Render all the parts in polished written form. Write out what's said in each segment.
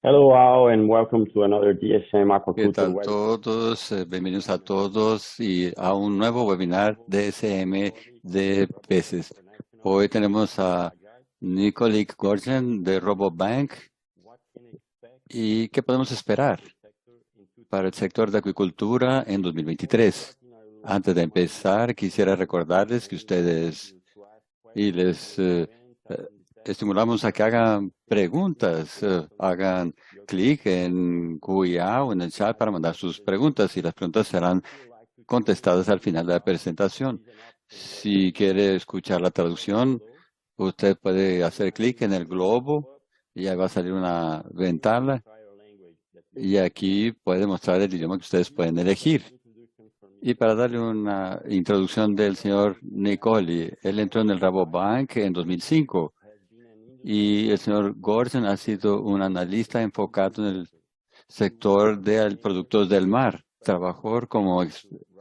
Hello all and welcome to another DSM ¿Qué Aquaculture tal webinar. todos? Bienvenidos a todos y a un nuevo webinar de SM de peces. Hoy tenemos a Nicole Gorgen de Robobank. ¿Y qué podemos esperar para el sector de acuicultura en 2023? Antes de empezar, quisiera recordarles que ustedes y les estimulamos a que hagan preguntas, hagan clic en QIA o en el chat para mandar sus preguntas y las preguntas serán contestadas al final de la presentación. Si quiere escuchar la traducción, usted puede hacer clic en el globo y ahí va a salir una ventana y aquí puede mostrar el idioma que ustedes pueden elegir. Y para darle una introducción del señor Nicoli, él entró en el Rabobank en 2005 y el señor Gorsen ha sido un analista enfocado en el sector de productos del mar. Trabajó como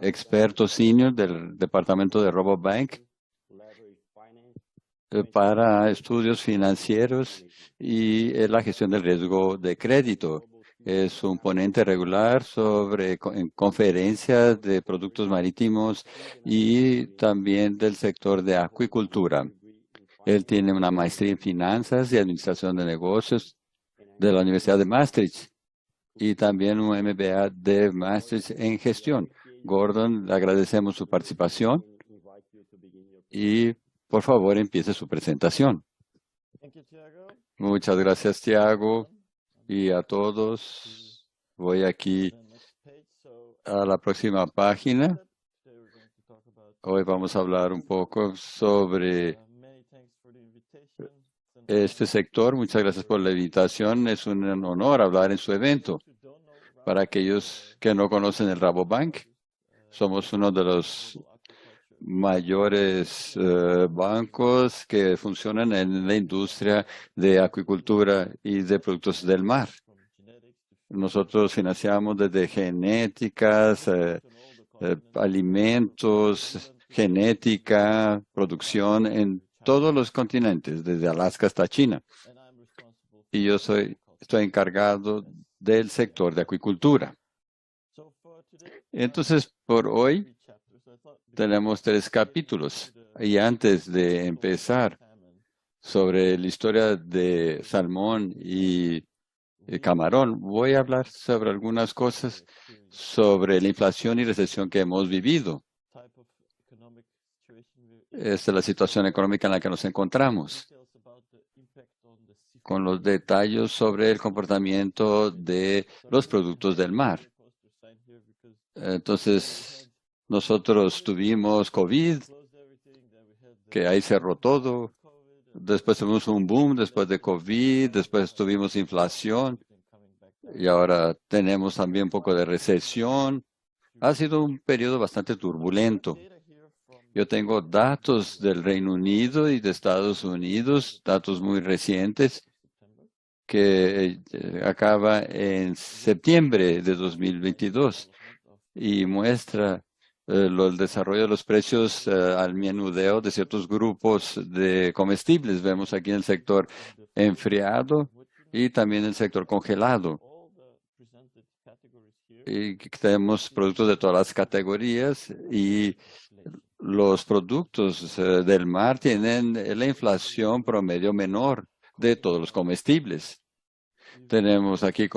experto senior del departamento de Rabobank para estudios financieros y la gestión del riesgo de crédito. Es un ponente regular en conferencias de productos marítimos y también del sector de acuicultura. Él tiene una maestría en finanzas y administración de negocios de la Universidad de Maastricht y también un MBA de Maastricht en gestión. Gordon, le agradecemos su participación y por favor empiece su presentación. Muchas gracias, Tiago, y a todos. Voy aquí a la próxima página. Hoy vamos a hablar un poco sobre este sector. Muchas gracias por la invitación. Es un honor hablar en su evento. Para aquellos que no conocen el Rabobank, somos uno de los mayores bancos que funcionan en la industria de acuicultura y de productos del mar. Nosotros financiamos desde genéticas, alimentos, genética, producción en todos los continentes, desde Alaska hasta China. Y estoy encargado del sector de acuicultura. Entonces, por hoy tenemos 3 capítulos. Y antes de empezar sobre la historia de salmón y camarón, voy a hablar sobre algunas cosas sobre la inflación y recesión que hemos vivido. Esta es la situación económica en la que nos encontramos, con los detalles sobre el comportamiento de los productos del mar. Entonces, nosotros tuvimos COVID, que ahí cerró todo. Después tuvimos un boom después de COVID, después tuvimos inflación y ahora tenemos también un poco de recesión. Ha sido un periodo bastante turbulento. Yo tengo datos del Reino Unido y de Estados Unidos, datos muy recientes, que acaba en septiembre de 2022 y muestra el desarrollo de los precios al menudeo de ciertos grupos de comestibles. Vemos aquí en el sector enfriado y también en el sector congelado. Y tenemos productos de todas las categorías y los productos del mar tienen la inflación promedio menor de todos los comestibles. Tenemos aquí,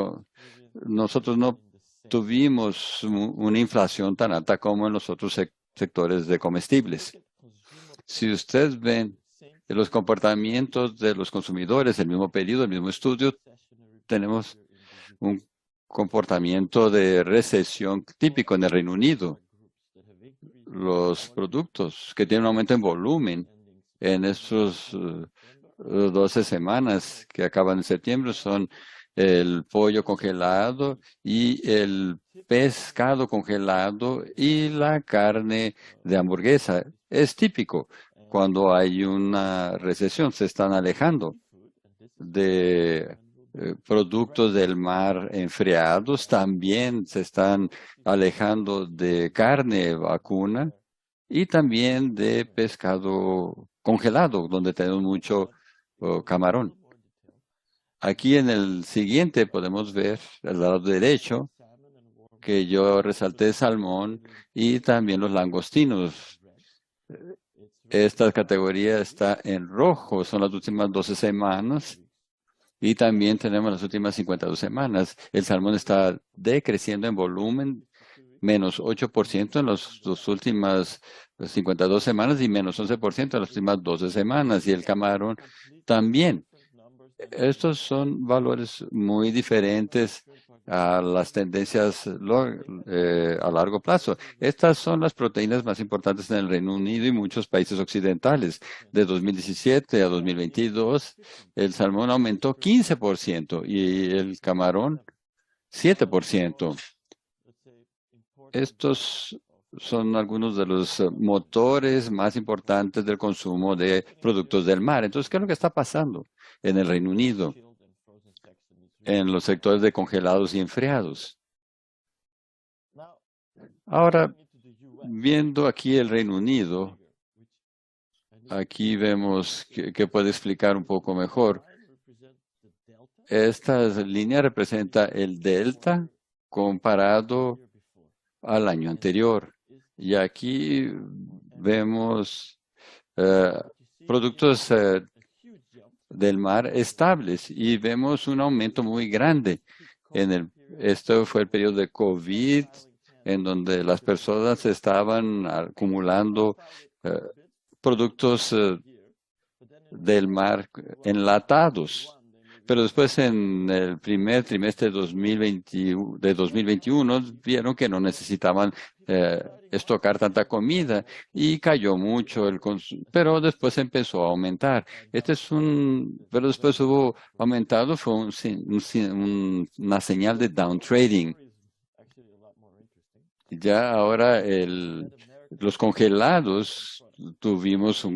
nosotros no tuvimos una inflación tan alta como en los otros sectores de comestibles. Si ustedes ven los comportamientos de los consumidores, el mismo periodo, el mismo estudio, tenemos un comportamiento de recesión típico en el Reino Unido. Los productos que tienen un aumento en volumen en estos 12 semanas que acaban en septiembre son el pollo congelado y el pescado congelado y la carne de hamburguesa. Es típico cuando hay una recesión, se están alejando de productos del mar enfriados, también se están alejando de carne vacuna y también de pescado congelado, donde tenemos mucho camarón. Aquí en el siguiente podemos ver al lado derecho que yo resalté salmón y también los langostinos. Esta categoría está en rojo, son las últimas 12 semanas y también tenemos las últimas 52 semanas. El salmón está decreciendo en volumen, menos 8% en las últimas 52 semanas y menos 11% en las últimas 12 semanas. Y el camarón también. Estos son valores muy diferentes a las tendencias a largo plazo. Estas son las proteínas más importantes en el Reino Unido y muchos países occidentales. De 2017 a 2022, el salmón aumentó 15% y el camarón 7%. Estos son algunos de los motores más importantes del consumo de productos del mar. Entonces, ¿qué es lo que está pasando en el Reino Unido, en los sectores de congelados y enfriados? Ahora, viendo aquí el Reino Unido, aquí vemos que puede explicar un poco mejor. Esta línea representa el delta comparado al año anterior. Y aquí vemos productos del mar estables y vemos un aumento muy grande. Esto fue el periodo de COVID, en donde las personas estaban acumulando productos del mar enlatados. Pero después, en el primer trimestre de 2021, vieron que no necesitaban estocar tanta comida y cayó mucho el consumo, pero después empezó a aumentar. Pero después hubo aumentado, fue una señal de downtrading. Ya ahora los congelados tuvimos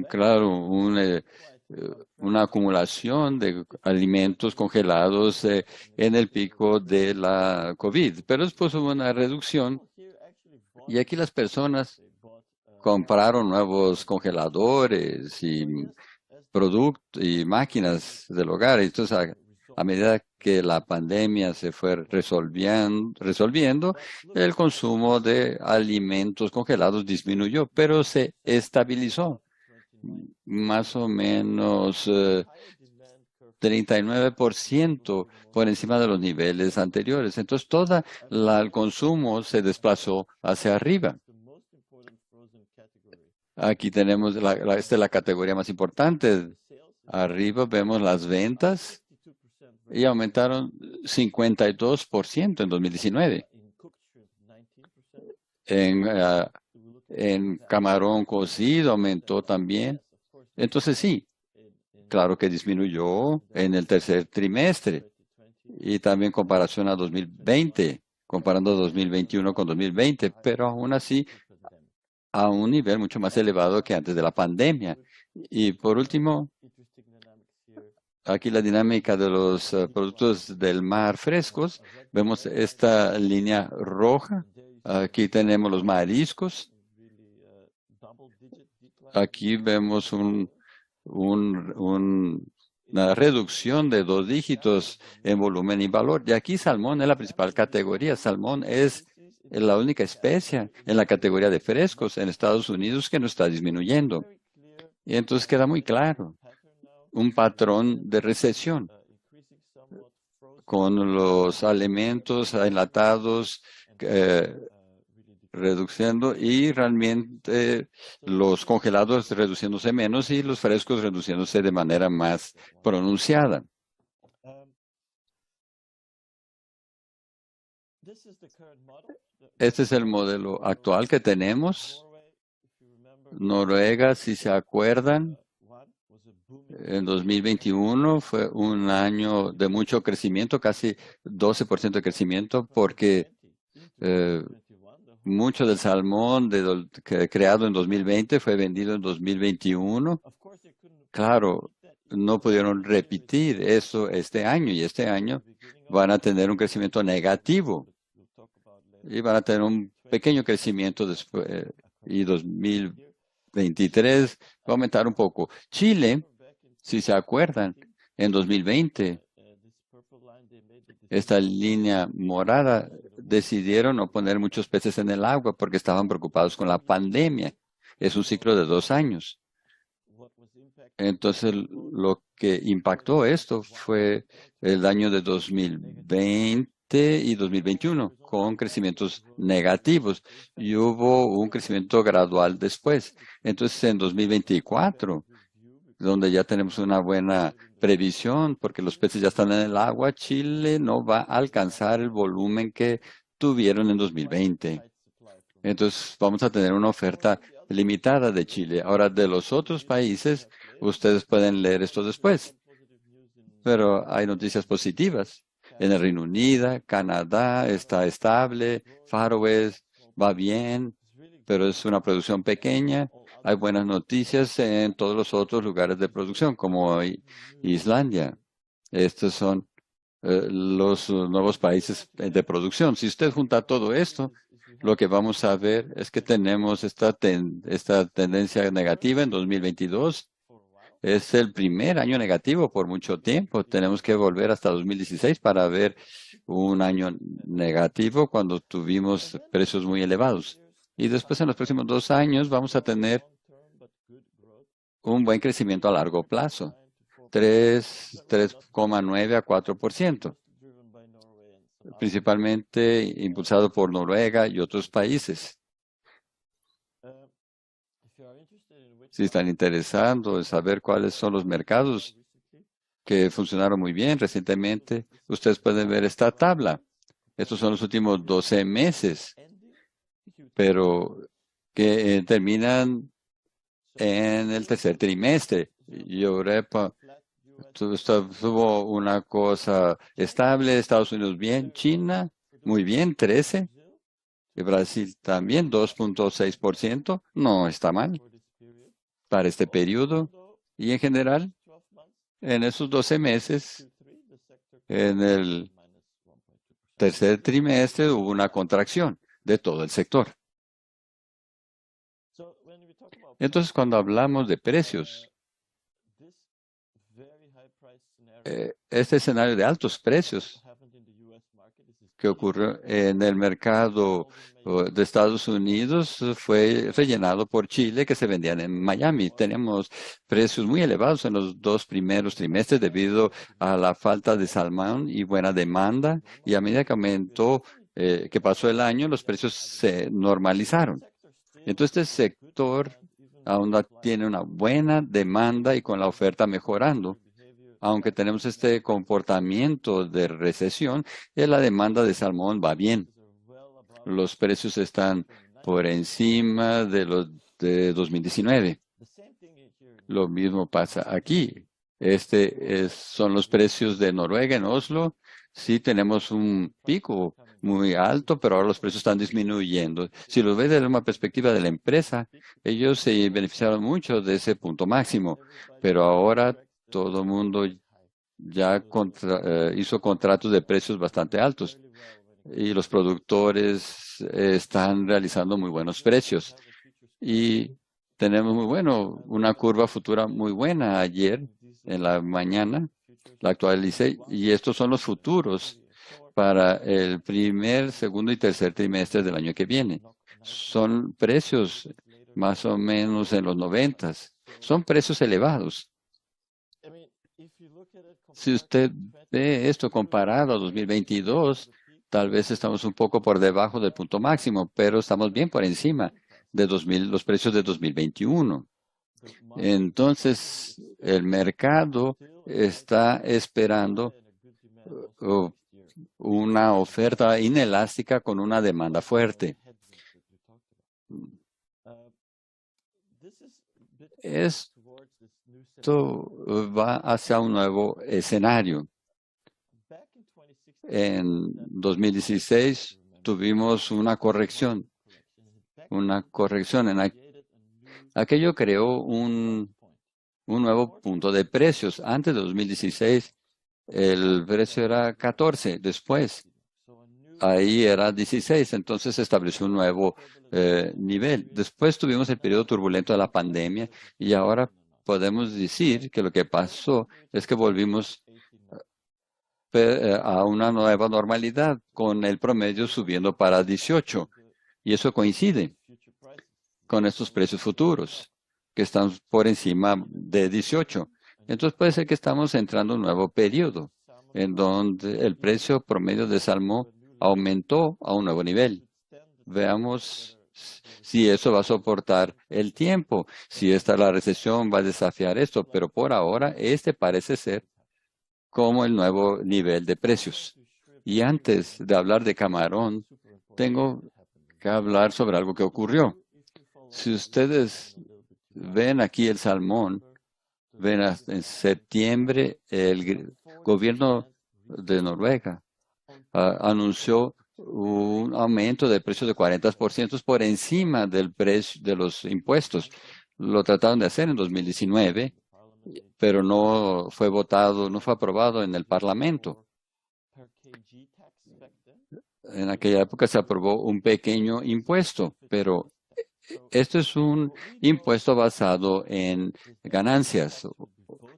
una acumulación de alimentos congelados en el pico de la COVID, pero después hubo una reducción y aquí las personas compraron nuevos congeladores y productos y máquinas del hogar. Entonces, a medida que la pandemia se fue resolviendo, el consumo de alimentos congelados disminuyó, pero se estabilizó más o menos 39% por encima de los niveles anteriores. Entonces, el consumo se desplazó hacia arriba. Aquí tenemos esta es la categoría más importante. Arriba vemos las ventas y aumentaron 52% en 2019. En camarón cocido aumentó también. Entonces sí, claro que disminuyó en el tercer trimestre y también en comparación a 2020, comparando 2021 con 2020, pero aún así a un nivel mucho más elevado que antes de la pandemia. Y por último, aquí la dinámica de los productos del mar frescos. Vemos esta línea roja. Aquí tenemos los mariscos. Aquí vemos una reducción de 2 dígitos en volumen y valor. Y aquí salmón es la principal categoría. Salmón es la única especie en la categoría de frescos en Estados Unidos que no está disminuyendo. Y entonces queda muy claro un patrón de recesión con los alimentos enlatados reduciendo y realmente los congelados reduciéndose menos y los frescos reduciéndose de manera más pronunciada. Este es el modelo actual que tenemos. Noruega, si se acuerdan, en 2021 fue un año de mucho crecimiento, casi 12% de crecimiento, porque mucho del salmón creado en 2020 fue vendido en 2021. Claro, no pudieron repetir eso este año y este año van a tener un crecimiento negativo y van a tener un pequeño crecimiento después y 2023 va a aumentar un poco. Chile, si se acuerdan, en 2020 esta línea morada, decidieron no poner muchos peces en el agua porque estaban preocupados con la pandemia. Es un ciclo de 2 años. Entonces, lo que impactó esto fue el año de 2020 y 2021, con crecimientos negativos, y hubo un crecimiento gradual después. Entonces, en 2024, donde ya tenemos una buena previsión, porque los peces ya están en el agua, Chile no va a alcanzar el volumen que tuvieron en 2020. Entonces, vamos a tener una oferta limitada de Chile. Ahora, de los otros países, ustedes pueden leer esto después, pero hay noticias positivas. En el Reino Unido, Canadá está estable, Faroes va bien, pero es una producción pequeña. Hay buenas noticias en todos los otros lugares de producción, como Islandia. Estos son los nuevos países de producción. Si usted junta todo esto, lo que vamos a ver es que tenemos esta tendencia negativa en 2022. Es el primer año negativo por mucho tiempo. Tenemos que volver hasta 2016 para ver un año negativo cuando tuvimos precios muy elevados. Y después, en los próximos 2 años, vamos a tener un buen crecimiento a largo plazo, 3,9 a 4%, principalmente impulsado por Noruega y otros países. Si están interesados en saber cuáles son los mercados que funcionaron muy bien recientemente, ustedes pueden ver esta tabla. Estos son los últimos 12 meses, pero que terminan en el tercer trimestre. Y Europa tuvo una cosa estable, Estados Unidos bien, China muy bien, 13%, y Brasil también 2,6%, no está mal para este periodo. Y en general, en esos 12 meses, en el tercer trimestre hubo una contracción de todo el sector. Entonces, cuando hablamos de precios, este escenario de altos precios que ocurrió en el mercado de Estados Unidos fue rellenado por Chile, que se vendían en Miami. Tenemos precios muy elevados en los 2 primeros trimestres debido a la falta de salmón y buena demanda. Y a medida que aumentó, que pasó el año, los precios se normalizaron. Entonces, este sector aún tiene una buena demanda y con la oferta mejorando. Aunque tenemos este comportamiento de recesión, la demanda de salmón va bien. Los precios están por encima de los de 2019. Lo mismo pasa aquí. Son los precios de Noruega en Oslo. Sí tenemos un pico muy alto, pero ahora los precios están disminuyendo. Si lo ves desde una perspectiva de la empresa, ellos se beneficiaron mucho de ese punto máximo, pero ahora todo el mundo ya hizo contratos de precios bastante altos y los productores están realizando muy buenos precios. Y tenemos una curva futura muy buena ayer en la mañana, la actualicé, y estos son los futuros para el primer, segundo y tercer trimestre del año que viene. Son precios más o menos en los 90. Son precios elevados. Si usted ve esto comparado a 2022, tal vez estamos un poco por debajo del punto máximo, pero estamos bien por encima de los precios de 2021. Entonces, el mercado está esperando una oferta inelástica con una demanda fuerte. Esto va hacia un nuevo escenario. En 2016 tuvimos una corrección. Aquello creó un nuevo punto de precios. Antes de 2016, el precio era 14. Después, ahí era 16. Entonces se estableció un nuevo nivel. Después tuvimos el periodo turbulento de la pandemia y ahora podemos decir que lo que pasó es que volvimos a una nueva normalidad, con el promedio subiendo para 18. Y eso coincide con estos precios futuros, que están por encima de 18. Entonces puede ser que estamos entrando en un nuevo periodo, en donde el precio promedio de salmón aumentó a un nuevo nivel. Veamos si eso va a soportar el tiempo, si la recesión va a desafiar esto, pero por ahora este parece ser como el nuevo nivel de precios. Y antes de hablar de camarón, tengo que hablar sobre algo que ocurrió. Si ustedes ven aquí el salmón, ven en septiembre el gobierno de Noruega anunció un aumento del precio de 40% por encima del precio de los impuestos. Lo trataron de hacer en 2019, pero no fue votado, no fue aprobado en el Parlamento. En aquella época se aprobó un pequeño impuesto, pero esto es un impuesto basado en ganancias.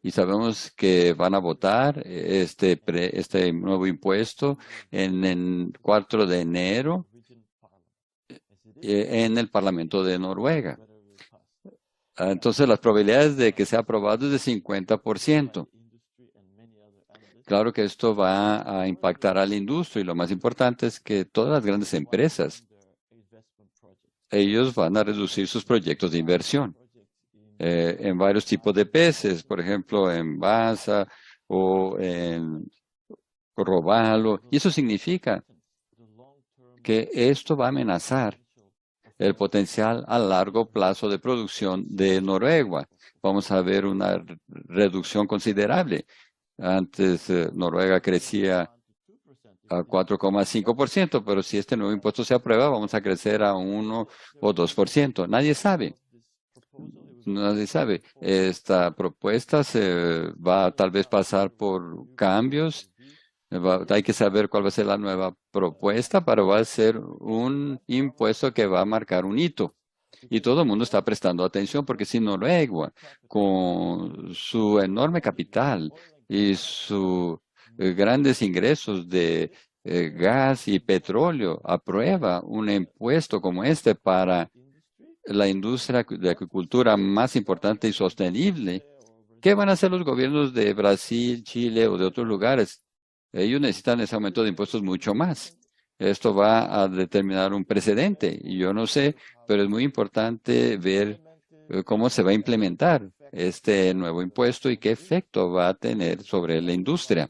Y sabemos que van a votar este nuevo impuesto en el 4 de enero en el Parlamento de Noruega. Entonces, las probabilidades de que sea aprobado es de 50%. Claro que esto va a impactar a la industria y lo más importante es que todas las grandes empresas, ellos van a reducir sus proyectos de inversión en varios tipos de peces, por ejemplo, en basa o en robalo. Y eso significa que esto va a amenazar el potencial a largo plazo de producción de Noruega. Vamos a ver una reducción considerable. Antes Noruega crecía a 4,5%, pero si este nuevo impuesto se aprueba, vamos a crecer a 1 o 2%. Nadie sabe. Nadie sabe. Esta propuesta se va a tal vez pasar por cambios. Hay que saber cuál va a ser la nueva propuesta, pero va a ser un impuesto que va a marcar un hito. Y todo el mundo está prestando atención porque si Noruega, con su enorme capital y sus grandes ingresos de gas y petróleo, aprueba un impuesto como este para la industria de agricultura más importante y sostenible, ¿qué van a hacer los gobiernos de Brasil, Chile o de otros lugares? Ellos necesitan ese aumento de impuestos mucho más. Esto va a determinar un precedente y yo no sé, pero es muy importante ver cómo se va a implementar este nuevo impuesto y qué efecto va a tener sobre la industria,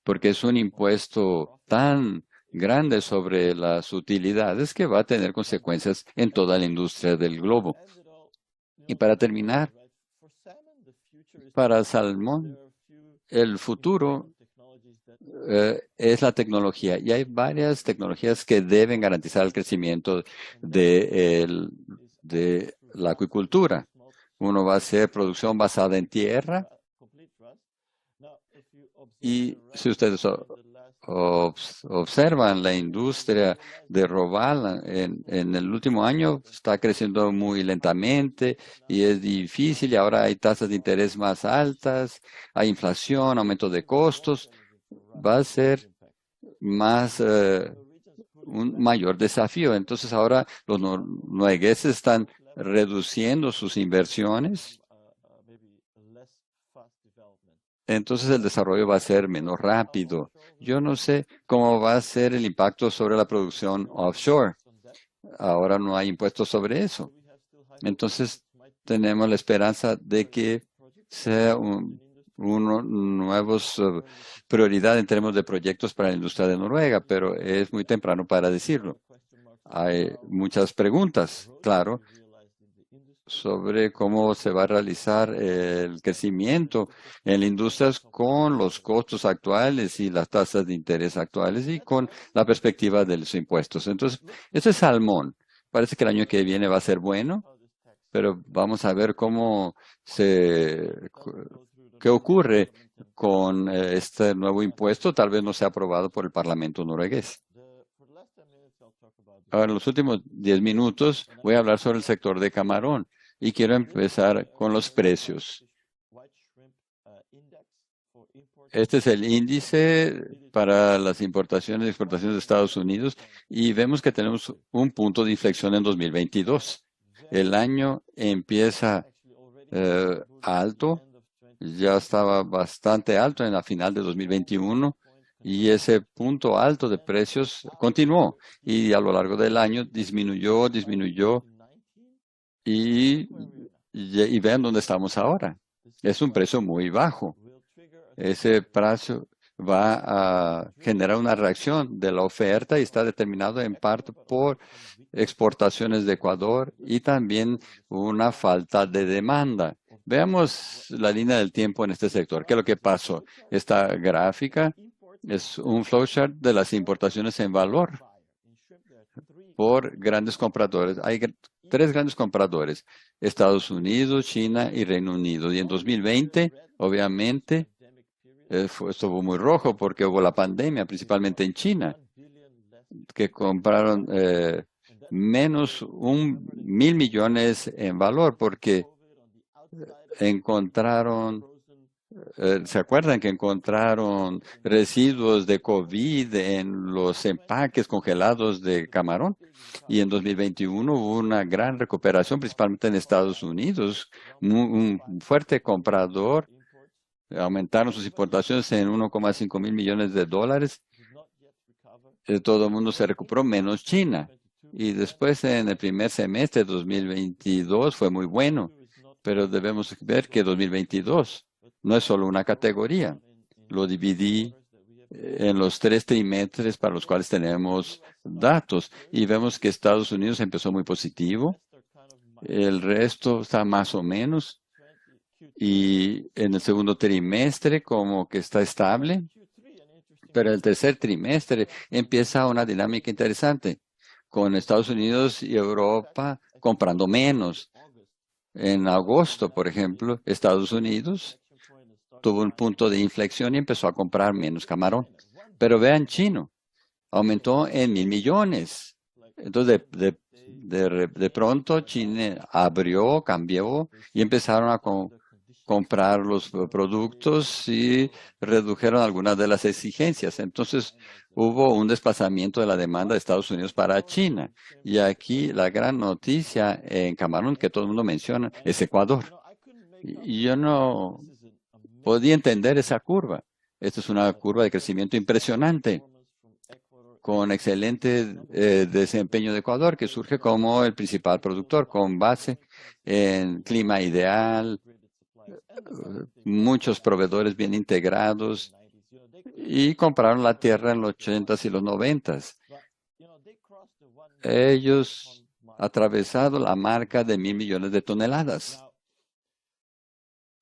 porque es un impuesto tan grande sobre las utilidades que va a tener consecuencias en toda la industria del globo. Y para terminar, para salmón, el futuro es la tecnología y hay varias tecnologías que deben garantizar el crecimiento de la acuicultura. Uno va a ser producción basada en tierra y si ustedes observan la industria de robala en el último año está creciendo muy lentamente y es difícil y ahora hay tasas de interés más altas, hay inflación, aumento de costos. Va a ser más un mayor desafío. Entonces ahora los noruegueses están reduciendo sus inversiones. Entonces el desarrollo va a ser menos rápido. Yo no sé cómo va a ser el impacto sobre la producción offshore. Ahora no hay impuestos sobre eso. Entonces tenemos la esperanza de que sea una nueva prioridad en términos de proyectos para la industria de Noruega, pero es muy temprano para decirlo. Hay muchas preguntas, claro, sobre cómo se va a realizar el crecimiento en la industria con los costos actuales y las tasas de interés actuales y con la perspectiva de los impuestos. Entonces, eso es salmón. Parece que el año que viene va a ser bueno, pero vamos a ver qué ocurre con este nuevo impuesto. Tal vez no sea aprobado por el Parlamento noruegués. Ahora, en los últimos 10 minutos voy a hablar sobre el sector de camarón y quiero empezar con los precios. Este es el índice para las importaciones y exportaciones de Estados Unidos y vemos que tenemos un punto de inflexión en 2022. El año empieza alto, ya estaba bastante alto en la final de 2021 y ese punto alto de precios continuó y a lo largo del año disminuyó y vean dónde estamos ahora. Es un precio muy bajo. Ese precio va a generar una reacción de la oferta y está determinado en parte por exportaciones de Ecuador y también una falta de demanda. Veamos la línea del tiempo en este sector. ¿Qué es lo que pasó? Esta gráfica es un flowchart de las importaciones en valor por grandes compradores. Hay tres grandes compradores: Estados Unidos, China y Reino Unido. Y en 2020, obviamente, estuvo muy rojo porque hubo la pandemia, principalmente en China, que compraron menos 1.000 millones en valor porque encontraron, ¿se acuerdan que encontraron residuos de COVID en los empaques congelados de camarón? Y en 2021 hubo una gran recuperación, principalmente en Estados Unidos. Un fuerte comprador aumentaron sus importaciones en 1,5 mil millones de dólares. Todo el mundo se recuperó, menos China. Y después, en el primer semestre de 2022, fue muy bueno. Pero debemos ver que 2022 no es solo una categoría. Lo dividí en los 3 trimestres para los cuales tenemos datos. Y vemos que Estados Unidos empezó muy positivo. El resto está más o menos. Y en el segundo trimestre como que está estable. Pero el tercer trimestre empieza una dinámica interesante, con Estados Unidos y Europa comprando menos. En agosto, por ejemplo, Estados Unidos tuvo un punto de inflexión y empezó a comprar menos camarón. Pero vean, China aumentó en 1.000 millones. Entonces, de pronto, China abrió, cambió y empezaron a comprar los productos y redujeron algunas de las exigencias. Entonces, hubo un desplazamiento de la demanda de Estados Unidos para China. Y aquí la gran noticia en camarón que todo el mundo menciona es Ecuador. Y yo no podía entender esa curva. Esta es una curva de crecimiento impresionante, con excelente desempeño de Ecuador, que surge como el principal productor, con base en clima ideal, muchos proveedores bien integrados, y compraron la tierra en los 80s y los 90s. Ellos atravesado la marca de 1.000 millones de toneladas.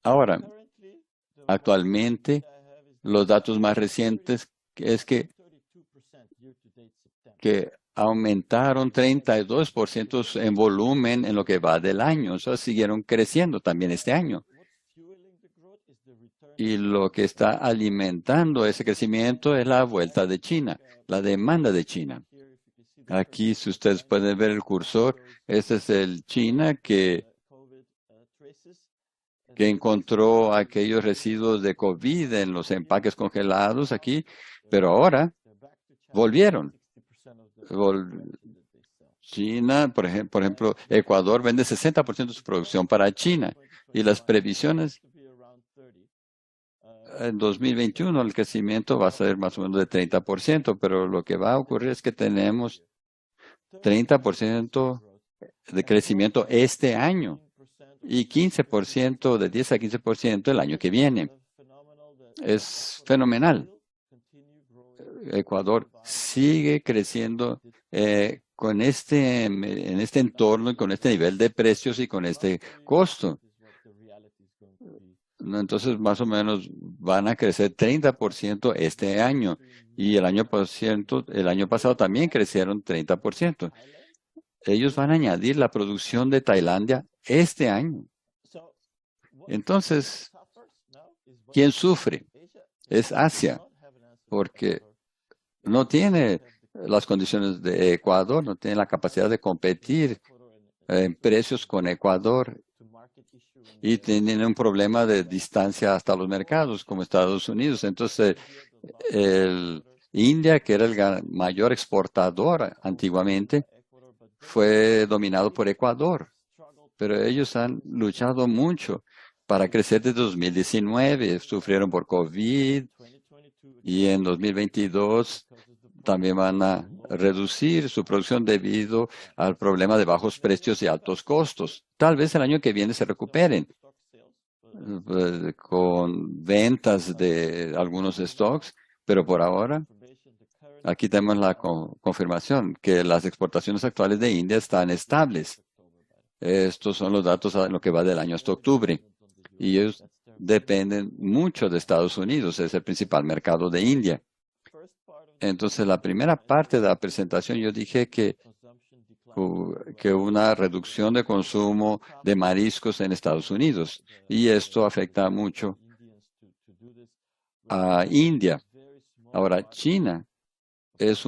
Ahora, actualmente, los datos más recientes es que aumentaron 32% en volumen en lo que va del año. O sea, siguieron creciendo también este año. Y lo que está alimentando ese crecimiento es la vuelta de China, la demanda de China. Aquí, si ustedes pueden ver el cursor, este es el China que encontró aquellos residuos de COVID en los empaques congelados aquí, pero ahora volvieron. China, por ejemplo, Ecuador vende 60% de su producción para China y las previsiones en 2021 el crecimiento va a ser más o menos de 30%, pero lo que va a ocurrir es que tenemos 30% de crecimiento este año y 15%, de 10 a 15% el año que viene. Es fenomenal. Ecuador sigue creciendo en este entorno y con este nivel de precios y con este costo. Entonces, más o menos van a crecer 30% este año y el año pasado también crecieron 30%. Ellos van a añadir la producción de Tailandia este año. Entonces, ¿quién sufre? Es Asia, porque no tiene las condiciones de Ecuador, no tiene la capacidad de competir en precios con Ecuador y tienen un problema de distancia hasta los mercados, como Estados Unidos. Entonces, India, que era el mayor exportador antiguamente, fue dominado por Ecuador, pero ellos han luchado mucho para crecer desde 2019, sufrieron por COVID y en 2022 también van a reducir su producción debido al problema de bajos precios y altos costos. Tal vez el año que viene se recuperen con ventas de algunos stocks, pero por ahora aquí tenemos la confirmación que las exportaciones actuales de India están estables. Estos son los datos a lo que va del año hasta octubre. Y ellos dependen mucho de Estados Unidos, es el principal mercado de India. Entonces, la primera parte de la presentación yo dije que una reducción de consumo de mariscos en Estados Unidos. Y esto afecta mucho a India. Ahora, China es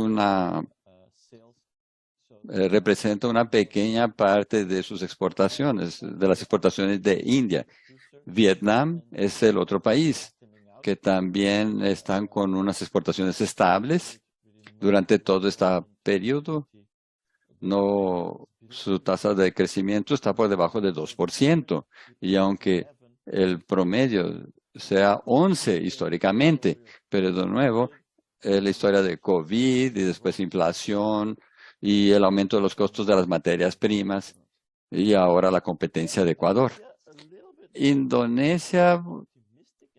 representa una pequeña parte de sus exportaciones, de las exportaciones de India. Vietnam es el otro país que también están con unas exportaciones estables durante todo este periodo. No, su tasa de crecimiento está por debajo de 2%. Y aunque el promedio sea 11 históricamente, pero de nuevo, la historia de COVID y después inflación y el aumento de los costos de las materias primas y ahora la competencia de Ecuador. Indonesia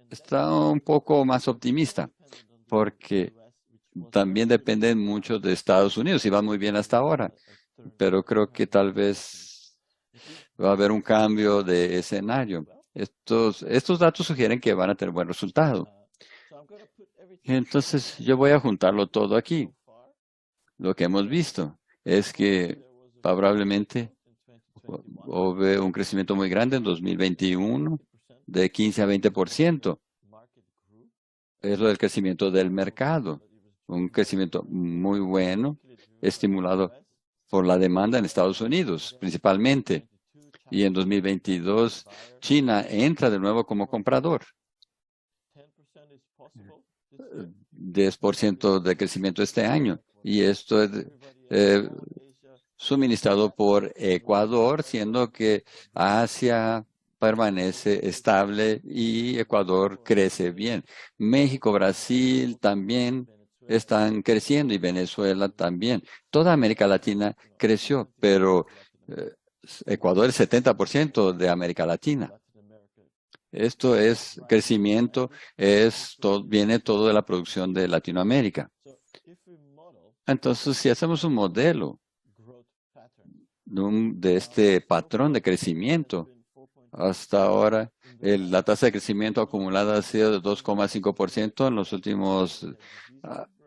está un poco más optimista porque también dependen mucho de Estados Unidos y va muy bien hasta ahora, pero creo que tal vez va a haber un cambio de escenario. Estos datos sugieren que van a tener buen resultado. Entonces, yo voy a juntarlo todo aquí. Lo que hemos visto es que probablemente hubo un crecimiento muy grande en 2021 de 15 a 20%. Es lo del crecimiento del mercado. Un crecimiento muy bueno, estimulado por la demanda en Estados Unidos, principalmente. Y en 2022, China entra de nuevo como comprador. 10% de crecimiento este año. Y esto es suministrado por Ecuador, siendo que Asia permanece estable y Ecuador crece bien. México, Brasil también están creciendo y Venezuela también. Toda América Latina creció, pero Ecuador es 70% de América Latina. Esto es crecimiento, viene todo de la producción de Latinoamérica. Entonces, si hacemos un modelo de este patrón de crecimiento, hasta ahora la tasa de crecimiento acumulada ha sido de 2,5% en los últimos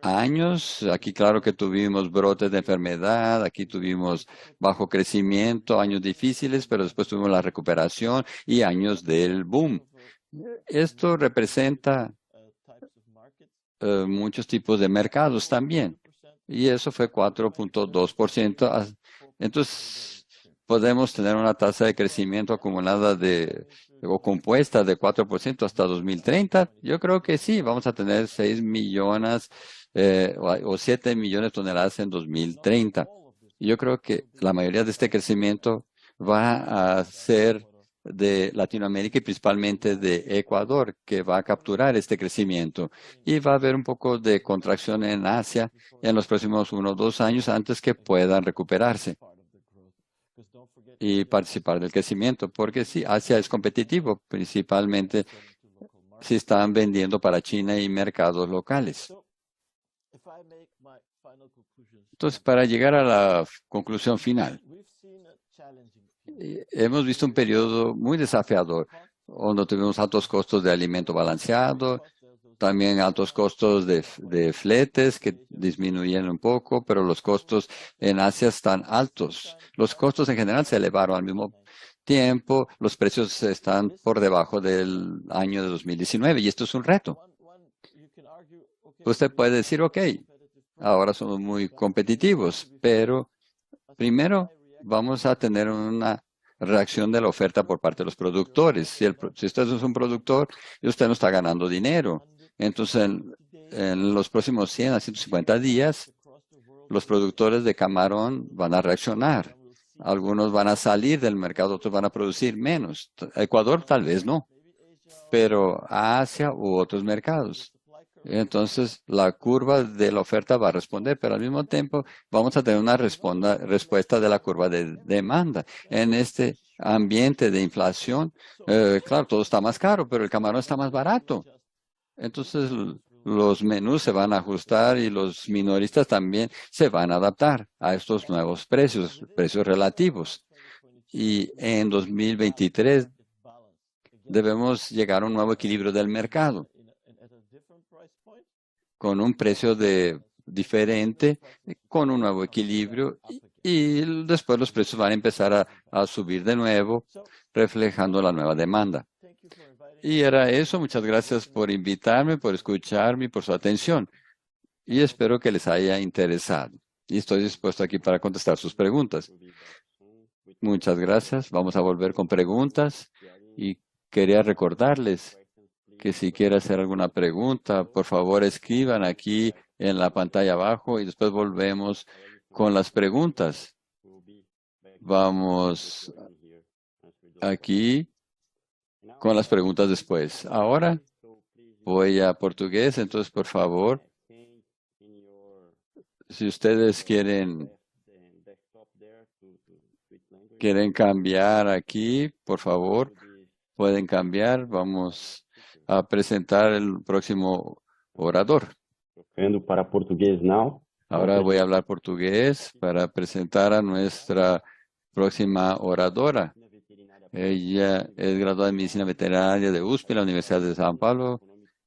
años. Aquí claro que tuvimos brotes de enfermedad, aquí tuvimos bajo crecimiento, años difíciles, pero después tuvimos la recuperación y años del boom. Esto representa muchos tipos de mercados también. Y eso fue 4,2%. Entonces, podemos tener una tasa de crecimiento acumulada o compuesta de 4% hasta 2030. Yo creo que sí, vamos a tener 6 millones o 7 millones de toneladas en 2030. Y yo creo que la mayoría de este crecimiento va a ser de Latinoamérica y principalmente de Ecuador, que va a capturar este crecimiento. Y va a haber un poco de contracción en Asia en los próximos 1 o 2 años antes que puedan recuperarse y participar del crecimiento, porque sí, Asia es competitivo, principalmente si están vendiendo para China y mercados locales. Entonces, para llegar a la conclusión final, hemos visto un periodo muy desafiador, donde tuvimos altos costos de alimento balanceado, también altos costos de fletes que disminuyeron un poco, pero los costos en Asia están altos. Los costos en general se elevaron al mismo tiempo, los precios están por debajo del año de 2019 y esto es un reto. Usted puede decir, ok, ahora somos muy competitivos, pero primero vamos a tener una reacción de la oferta por parte de los productores. Si usted es un productor y usted no está ganando dinero, entonces en los próximos 100 a 150 días, los productores de camarón van a reaccionar. Algunos van a salir del mercado, otros van a producir menos. Ecuador tal vez no, pero Asia u otros mercados. Entonces, la curva de la oferta va a responder, pero al mismo tiempo vamos a tener una respuesta de la curva de demanda. En este ambiente de inflación, claro, todo está más caro, pero el camarón está más barato. Entonces, los menús se van a ajustar y los minoristas también se van a adaptar a estos nuevos precios relativos. Y en 2023 debemos llegar a un nuevo equilibrio del mercado, con un precio diferente, con un nuevo equilibrio, y después los precios van a empezar a subir de nuevo, reflejando la nueva demanda. Y era eso. Muchas gracias por invitarme, por escucharme y por su atención. Y espero que les haya interesado. Y estoy dispuesto aquí para contestar sus preguntas. Muchas gracias. Vamos a volver con preguntas. Y quería recordarles que si quiere hacer alguna pregunta, por favor escriban aquí en la pantalla abajo y después volvemos con las preguntas. Vamos aquí con las preguntas después. Ahora voy a portugués, entonces por favor, si ustedes quieren cambiar aquí, por favor, pueden cambiar. Vamos a presentar el próximo orador. Trocando para português now. Ahora voy a hablar portugués para presentar a nuestra próxima oradora. Ella es graduada en Medicina Veterinaria de USP, la Universidad de São Paulo.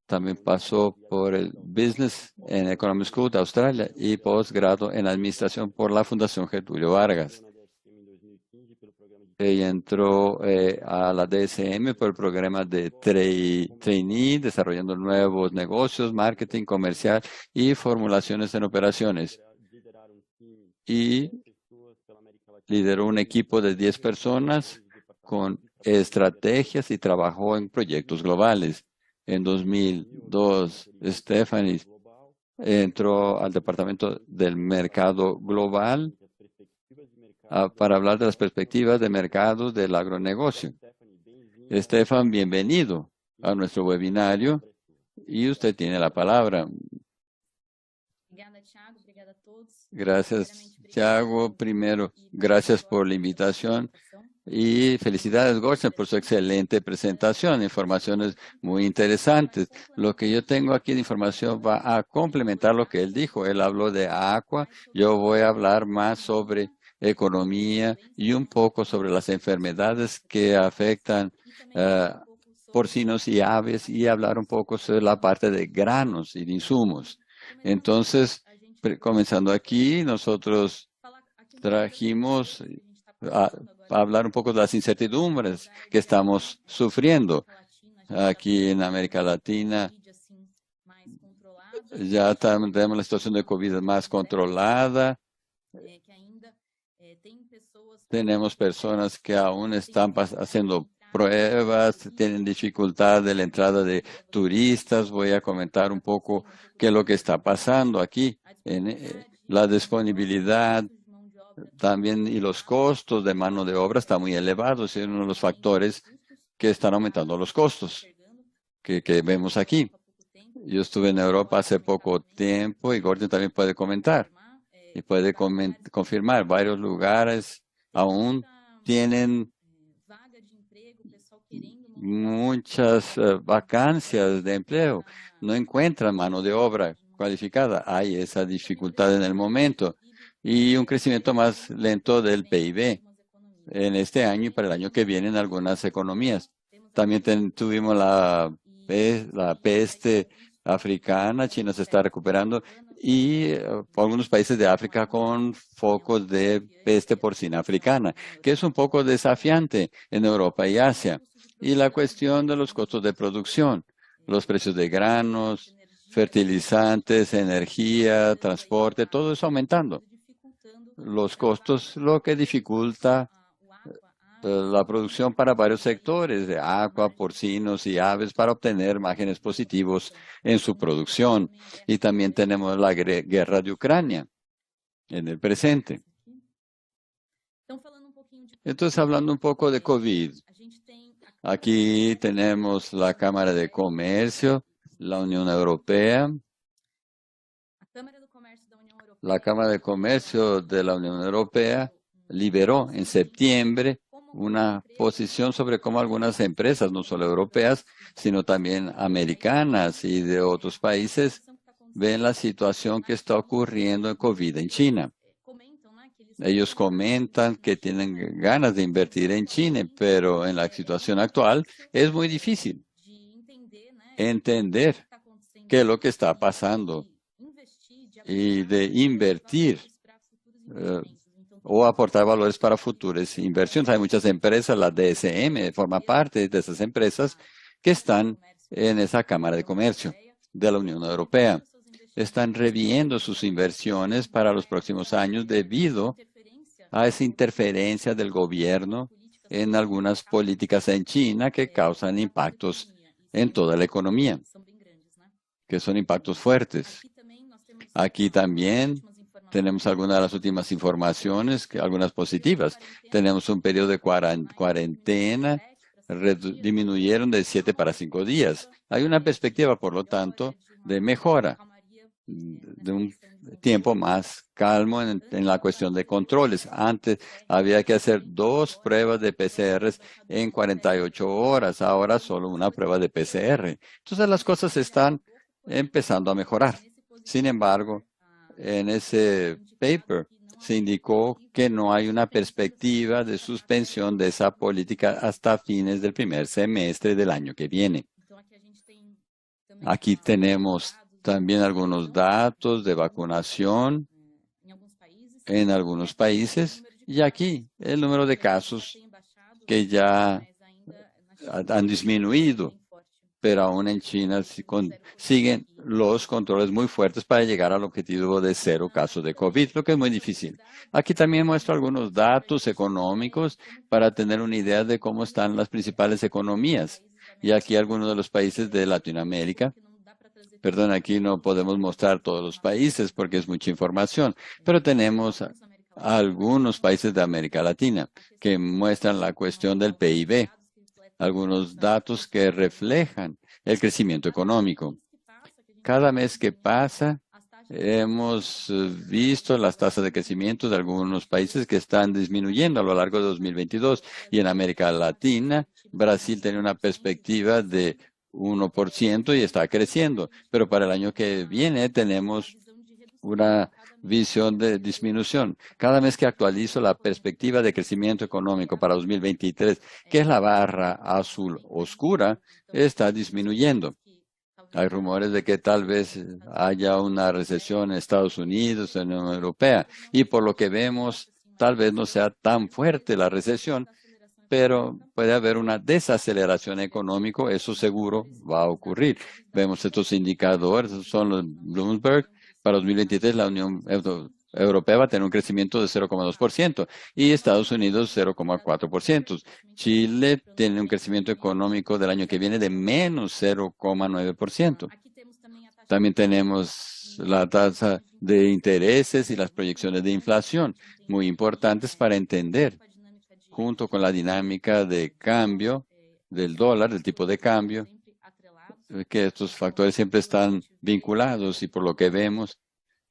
También pasó por el Business and Economic School de Australia y posgrado en Administración por la Fundación Getúlio Vargas. Ella entró a la DSM por el programa de trainee, desarrollando nuevos negocios, marketing comercial y formulaciones en operaciones. Y lideró un equipo de 10 personas con estrategias y trabajó en proyectos globales. En 2002, Stephanie entró al Departamento del Mercado Global para hablar de las perspectivas de mercados del agronegocio. Stefan, bienvenido a nuestro webinario y usted tiene la palabra. Gracias, Thiago. Primero, gracias por la invitación y felicidades, Gorsen, por su excelente presentación. Informaciones muy interesantes. Lo que yo tengo aquí de información va a complementar lo que él dijo. Él habló de agua. Yo voy a hablar más sobre economía y un poco sobre las enfermedades que afectan porcinos y aves y hablar un poco sobre la parte de granos y de insumos. Entonces, comenzando aquí, nosotros trajimos a hablar un poco de las incertidumbres que estamos sufriendo aquí en América Latina. Ya tenemos la situación de COVID más controlada. Tenemos personas que aún están haciendo pruebas, tienen dificultad de la entrada de turistas. Voy a comentar un poco qué es lo que está pasando aquí. La disponibilidad también y los costos de mano de obra están muy elevados. Es uno de los factores que están aumentando los costos que vemos aquí. Yo estuve en Europa hace poco tiempo y Gordon también puede comentar y puede confirmar. Varios lugares aún tienen muchas vacancias de empleo. No encuentran mano de obra cualificada. Hay esa dificultad en el momento y un crecimiento más lento del PIB en este año y para el año que viene en algunas economías. También tuvimos la peste africana. China se está recuperando y algunos países de África con focos de peste porcina africana, que es un poco desafiante en Europa y Asia. Y la cuestión de los costos de producción, los precios de granos, fertilizantes, energía, transporte, todo eso aumentando. Los costos, lo que dificulta la producción para varios sectores de agua, porcinos y aves para obtener márgenes positivos en su producción. Y también tenemos la guerra de Ucrania en el presente. Entonces, hablando un poco de COVID, aquí tenemos la Cámara de Comercio, la Unión Europea. La Cámara de Comercio de la Unión Europea liberó en septiembre una posición sobre cómo algunas empresas, no solo europeas, sino también americanas y de otros países, ven la situación que está ocurriendo en COVID en China. Ellos comentan que tienen ganas de invertir en China, pero en la situación actual es muy difícil entender qué es lo que está pasando y de invertir o aportar valores para futuras inversiones. Hay muchas empresas, la DSM forma parte de esas empresas que están en esa Cámara de Comercio de la Unión Europea. Están reviendo sus inversiones para los próximos años debido a esa interferencia del gobierno en algunas políticas en China que causan impactos en toda la economía, que son impactos fuertes. Aquí también tenemos algunas de las últimas informaciones, algunas positivas. Tenemos un periodo de cuarentena, disminuyeron de 7 para 5 días. Hay una perspectiva, por lo tanto, de mejora, de un tiempo más calmo en la cuestión de controles. Antes había que hacer 2 pruebas de PCR en 48 horas, ahora solo una prueba de PCR. Entonces las cosas están empezando a mejorar. Sin embargo, en ese paper se indicó que no hay una perspectiva de suspensión de esa política hasta fines del primer semestre del año que viene. Aquí tenemos también algunos datos de vacunación en algunos países y aquí el número de casos que ya han disminuido, pero aún en China siguen los controles muy fuertes para llegar al objetivo de 0 casos de COVID, lo que es muy difícil. Aquí también muestro algunos datos económicos para tener una idea de cómo están las principales economías. Y aquí algunos de los países de Latinoamérica. Perdón, aquí no podemos mostrar todos los países porque es mucha información, pero tenemos algunos países de América Latina que muestran la cuestión del PIB. Algunos datos que reflejan el crecimiento económico. Cada mes que pasa, hemos visto las tasas de crecimiento de algunos países que están disminuyendo a lo largo de 2022. Y en América Latina, Brasil tiene una perspectiva de 1% y está creciendo. Pero para el año que viene tenemos una visión de disminución. Cada mes que actualizo la perspectiva de crecimiento económico para 2023, que es la barra azul oscura, está disminuyendo. Hay rumores de que tal vez haya una recesión en Estados Unidos, en la Unión Europea, y por lo que vemos, tal vez no sea tan fuerte la recesión, pero puede haber una desaceleración económica, eso seguro va a ocurrir. Vemos estos indicadores, son los Bloomberg. Para 2023, la Unión Europea va a tener un crecimiento de 0,2% y Estados Unidos 0,4%. Chile tiene un crecimiento económico del año que viene de menos 0,9%. También tenemos la tasa de intereses y las proyecciones de inflación, muy importantes para entender, junto con la dinámica de cambio del dólar, del tipo de cambio, que estos factores siempre están vinculados y por lo que vemos,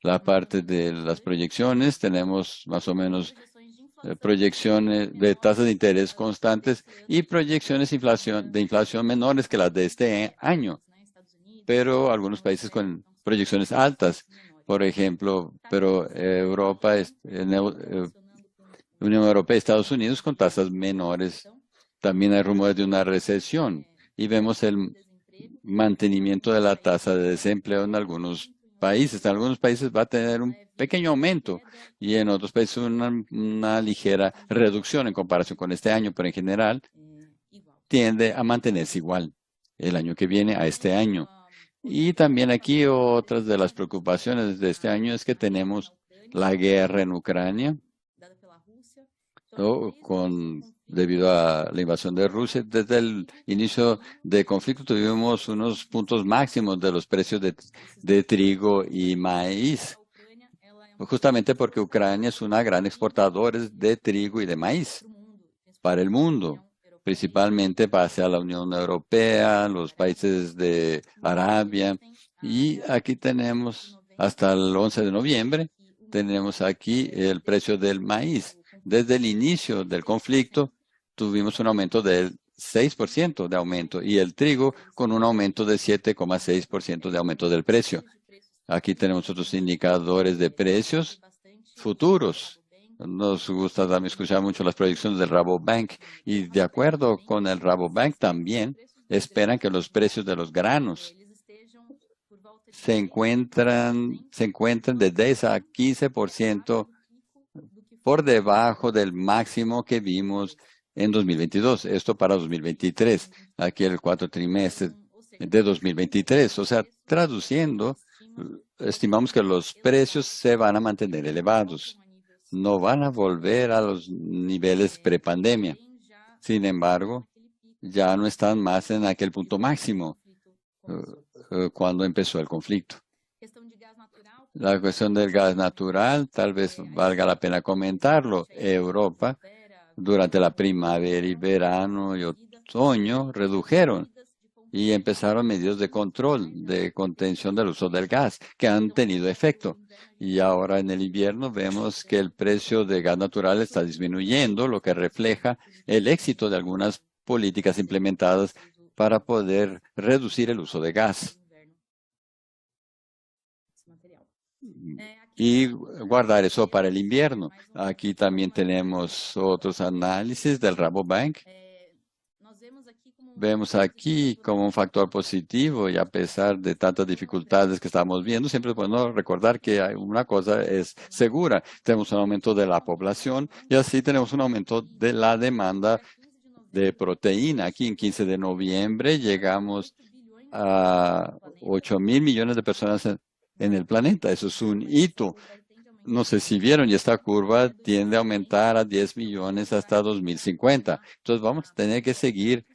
la parte de las proyecciones, tenemos más o menos proyecciones de tasas de interés constantes y proyecciones de inflación menores que las de este año, pero algunos países con proyecciones altas, por ejemplo, pero Unión Europea y Estados Unidos con tasas menores. También hay rumores de una recesión y vemos el mantenimiento de la tasa de desempleo en algunos países. En algunos países va a tener un pequeño aumento y en otros países una ligera reducción en comparación con este año, pero en general tiende a mantenerse igual el año que viene a este año. Y también aquí otras de las preocupaciones de este año es que tenemos la guerra en Ucrania, debido a la invasión de Rusia. Desde el inicio del conflicto tuvimos unos puntos máximos de los precios de trigo y maíz, justamente porque Ucrania es una gran exportadora de trigo y de maíz para el mundo, principalmente hacia la Unión Europea, los países de Arabia. Y aquí tenemos, hasta el 11 de noviembre, tenemos aquí el precio del maíz. Desde el inicio del conflicto tuvimos un aumento del 6% de aumento y el trigo con un aumento de 7,6% de aumento del precio. Aquí tenemos otros indicadores de precios futuros. Nos gusta también escuchar mucho las proyecciones del Rabobank y de acuerdo con el Rabobank también esperan que los precios de los granos se encuentran de 10 a 15% por debajo del máximo que vimos en 2022. Esto para 2023, aquí el cuarto trimestre de 2023. O sea, traduciendo, estimamos que los precios se van a mantener elevados. No van a volver a los niveles prepandemia. Sin embargo, ya no están más en aquel punto máximo cuando empezó el conflicto. La cuestión del gas natural, tal vez valga la pena comentarlo. Europa, durante la primavera y verano y otoño, redujeron y empezaron medidas de control, de contención del uso del gas, que han tenido efecto. Y ahora en el invierno vemos que el precio de gas natural está disminuyendo, lo que refleja el éxito de algunas políticas implementadas para poder reducir el uso de gas y guardar eso para el invierno. Aquí también tenemos otros análisis del Rabobank. Vemos aquí como un factor positivo y a pesar de tantas dificultades que estamos viendo, siempre es bueno recordar que hay una cosa es segura. Tenemos un aumento de la población y así tenemos un aumento de la demanda de proteína. Aquí en 15 de noviembre llegamos a 8.000 millones de personas en el planeta. Eso es un hito. No sé si vieron, y esta curva tiende a aumentar a 10 millones hasta 2050. Entonces vamos a tener que seguir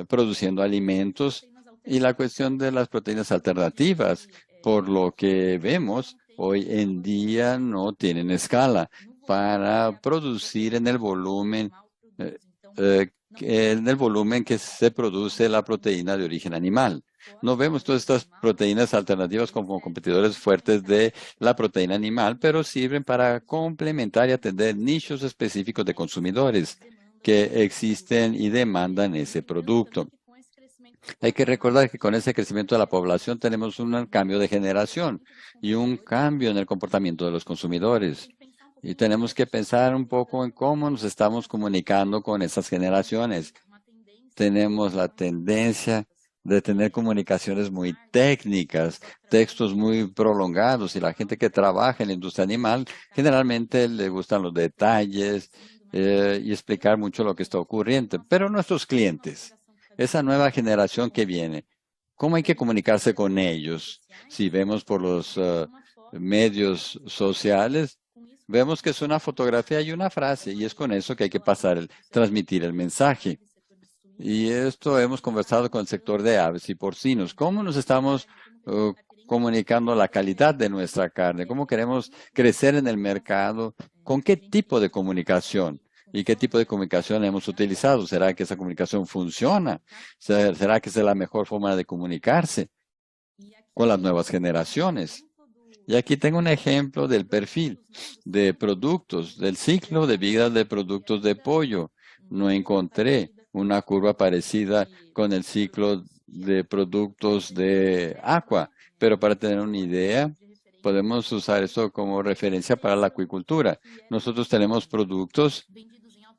produciendo alimentos y la cuestión de las proteínas alternativas, por lo que vemos, hoy en día no tienen escala para producir en el volumen que se produce la proteína de origen animal. No vemos todas estas proteínas alternativas como competidores fuertes de la proteína animal, pero sirven para complementar y atender nichos específicos de consumidores que existen y demandan ese producto. Hay que recordar que con ese crecimiento de la población tenemos un cambio de generación y un cambio en el comportamiento de los consumidores. Y tenemos que pensar un poco en cómo nos estamos comunicando con esas generaciones. Tenemos la tendencia de tener comunicaciones muy técnicas, textos muy prolongados, y la gente que trabaja en la industria animal generalmente le gustan los detalles y explicar mucho lo que está ocurriendo. Pero nuestros clientes, esa nueva generación que viene, ¿cómo hay que comunicarse con ellos? Si vemos por los medios sociales, vemos que es una fotografía y una frase, y es con eso que hay que transmitir el mensaje. Y esto hemos conversado con el sector de aves y porcinos. ¿Cómo nos estamos comunicando la calidad de nuestra carne? ¿Cómo queremos crecer en el mercado? ¿Con qué tipo de comunicación? ¿Y qué tipo de comunicación hemos utilizado? ¿Será que esa comunicación funciona? ¿Será que es la mejor forma de comunicarse con las nuevas generaciones? Y aquí tengo un ejemplo del perfil de productos, del ciclo de vida de productos de pollo. No encontré una curva parecida con el ciclo de productos de agua, pero para tener una idea, podemos usar eso como referencia para la acuicultura. Nosotros tenemos productos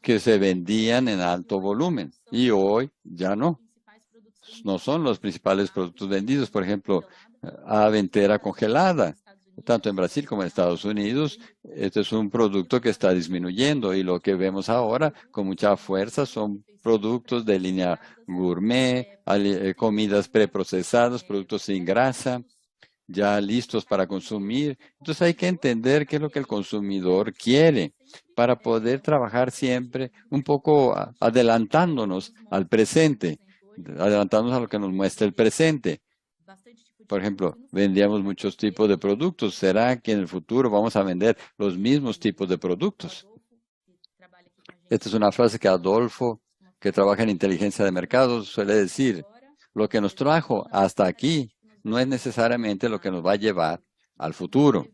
que se vendían en alto volumen y hoy ya no. No son los principales productos vendidos. Por ejemplo, ave entera congelada. Tanto en Brasil como en Estados Unidos, este es un producto que está disminuyendo y lo que vemos ahora con mucha fuerza son productos de línea gourmet, comidas preprocesadas, productos sin grasa, ya listos para consumir. Entonces hay que entender qué es lo que el consumidor quiere para poder trabajar siempre un poco adelantándonos al presente, adelantándonos a lo que nos muestra el presente. Por ejemplo, vendíamos muchos tipos de productos. ¿Será que en el futuro vamos a vender los mismos tipos de productos? Esta es una frase que Adolfo, que trabaja en inteligencia de mercados, suele decir. Lo que nos trajo hasta aquí no es necesariamente lo que nos va a llevar al futuro.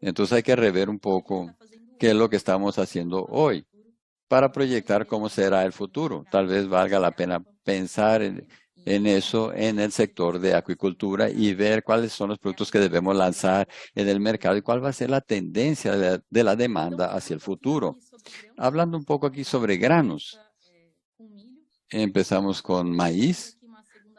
Entonces hay que rever un poco qué es lo que estamos haciendo hoy para proyectar cómo será el futuro. Tal vez valga la pena pensar en eso en el sector de acuicultura y ver cuáles son los productos que debemos lanzar en el mercado y cuál va a ser la tendencia de la demanda hacia el futuro. Hablando un poco aquí sobre granos, empezamos con maíz.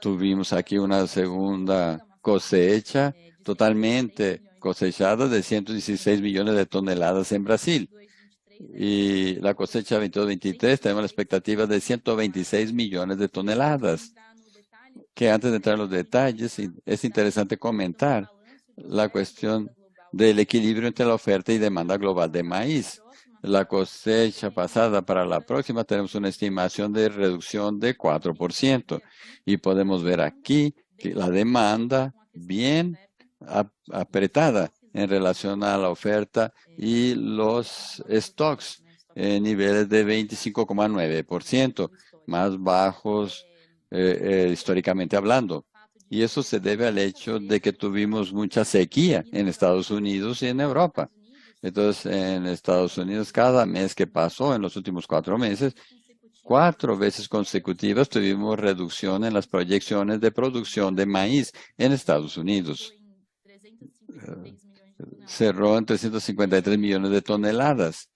Tuvimos aquí una segunda cosecha totalmente cosechada de 116 millones de toneladas en Brasil. Y la cosecha 22-23 tenemos la expectativa de 126 millones de toneladas. Que antes de entrar en los detalles, es interesante comentar la cuestión del equilibrio entre la oferta y demanda global de maíz. La cosecha pasada para la próxima tenemos una estimación de reducción de 4%. Y podemos ver aquí que la demanda bien apretada en relación a la oferta y los stocks en niveles de 25,9%, más bajos históricamente hablando. Y eso se debe al hecho de que tuvimos mucha sequía en Estados Unidos y en Europa. Entonces, en Estados Unidos, cada mes que pasó en los últimos 4 meses, 4 veces consecutivas tuvimos reducción en las proyecciones de producción de maíz en Estados Unidos. Cerró en 353 millones de toneladas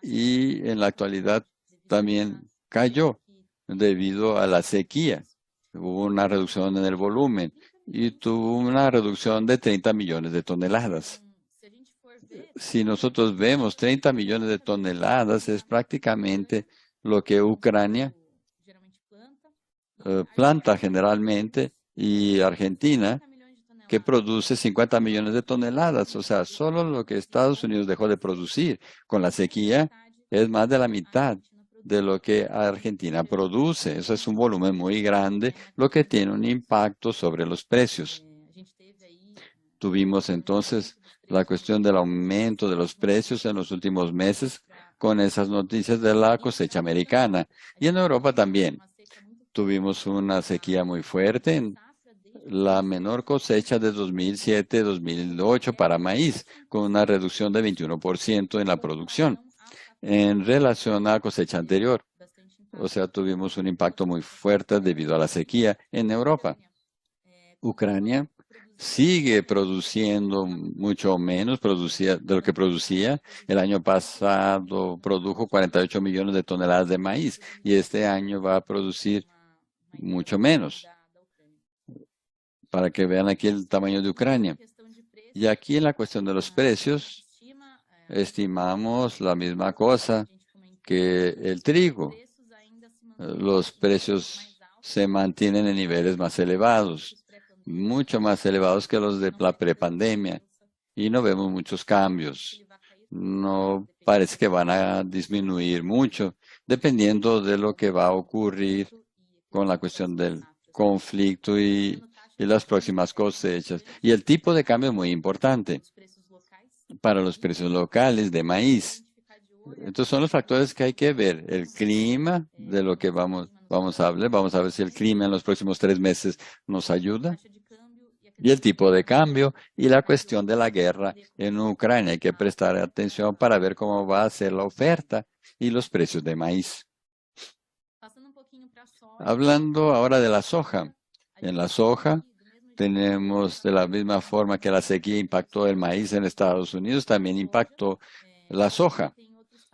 y en la actualidad también cayó debido a la sequía. Hubo una reducción en el volumen y tuvo una reducción de 30 millones de toneladas. Si nosotros vemos 30 millones de toneladas, es prácticamente lo que Ucrania planta generalmente y Argentina, que produce 50 millones de toneladas. O sea, solo lo que Estados Unidos dejó de producir con la sequía es más de la mitad de lo que Argentina produce. Eso es un volumen muy grande, lo que tiene un impacto sobre los precios. Tuvimos entonces la cuestión del aumento de los precios en los últimos meses con esas noticias de la cosecha americana. Y en Europa también. Tuvimos una sequía muy fuerte, la menor cosecha de 2007-2008 para maíz, con una reducción de 21% en la producción en relación a la cosecha anterior. O sea, tuvimos un impacto muy fuerte debido a la sequía en Europa. Ucrania sigue produciendo mucho menos de lo que producía. El año pasado produjo 48 millones de toneladas de maíz y este año va a producir mucho menos. Para que vean aquí el tamaño de Ucrania. Y aquí en la cuestión de los precios, estimamos la misma cosa que el trigo. Los precios se mantienen en niveles más elevados, mucho más elevados que los de la prepandemia, y no vemos muchos cambios. No parece que van a disminuir mucho, dependiendo de lo que va a ocurrir con la cuestión del conflicto y las próximas cosechas. Y el tipo de cambio es muy importante para los precios locales de maíz. Entonces son los factores que hay que ver. El clima, de lo que vamos a hablar. Vamos a ver si el clima en los próximos 3 meses nos ayuda. Y el tipo de cambio y la cuestión de la guerra en Ucrania. Hay que prestar atención para ver cómo va a ser la oferta y los precios de maíz. Hablando ahora de la soja. En la soja tenemos, de la misma forma que la sequía impactó el maíz en Estados Unidos, también impactó la soja.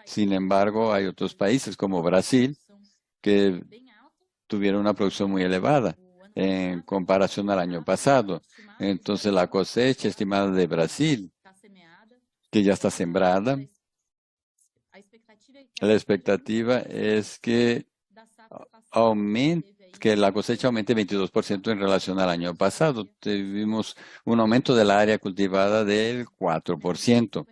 Sin embargo, hay otros países como Brasil que tuvieron una producción muy elevada en comparación al año pasado. Entonces, la cosecha estimada de Brasil, que ya está sembrada, la expectativa es que la cosecha aumente 22% en relación al año pasado. Tuvimos un aumento del área cultivada del 4%.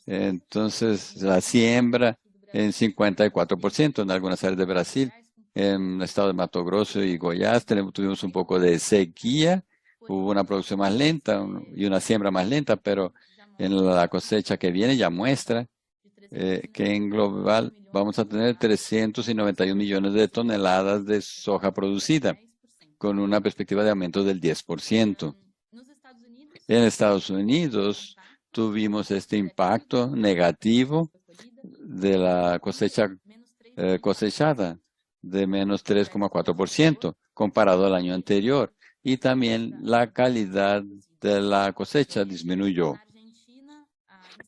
Entonces, la siembra en 54% en algunas áreas de Brasil. En el estado de Mato Grosso y Goiás tuvimos un poco de sequía, hubo una producción más lenta y una siembra más lenta, pero en la cosecha que viene ya muestra que en global vamos a tener 391 millones de toneladas de soja producida, con una perspectiva de aumento del 10%. En Estados Unidos tuvimos este impacto negativo de la cosecha cosechada de menos 3,4% comparado al año anterior. Y también la calidad de la cosecha disminuyó.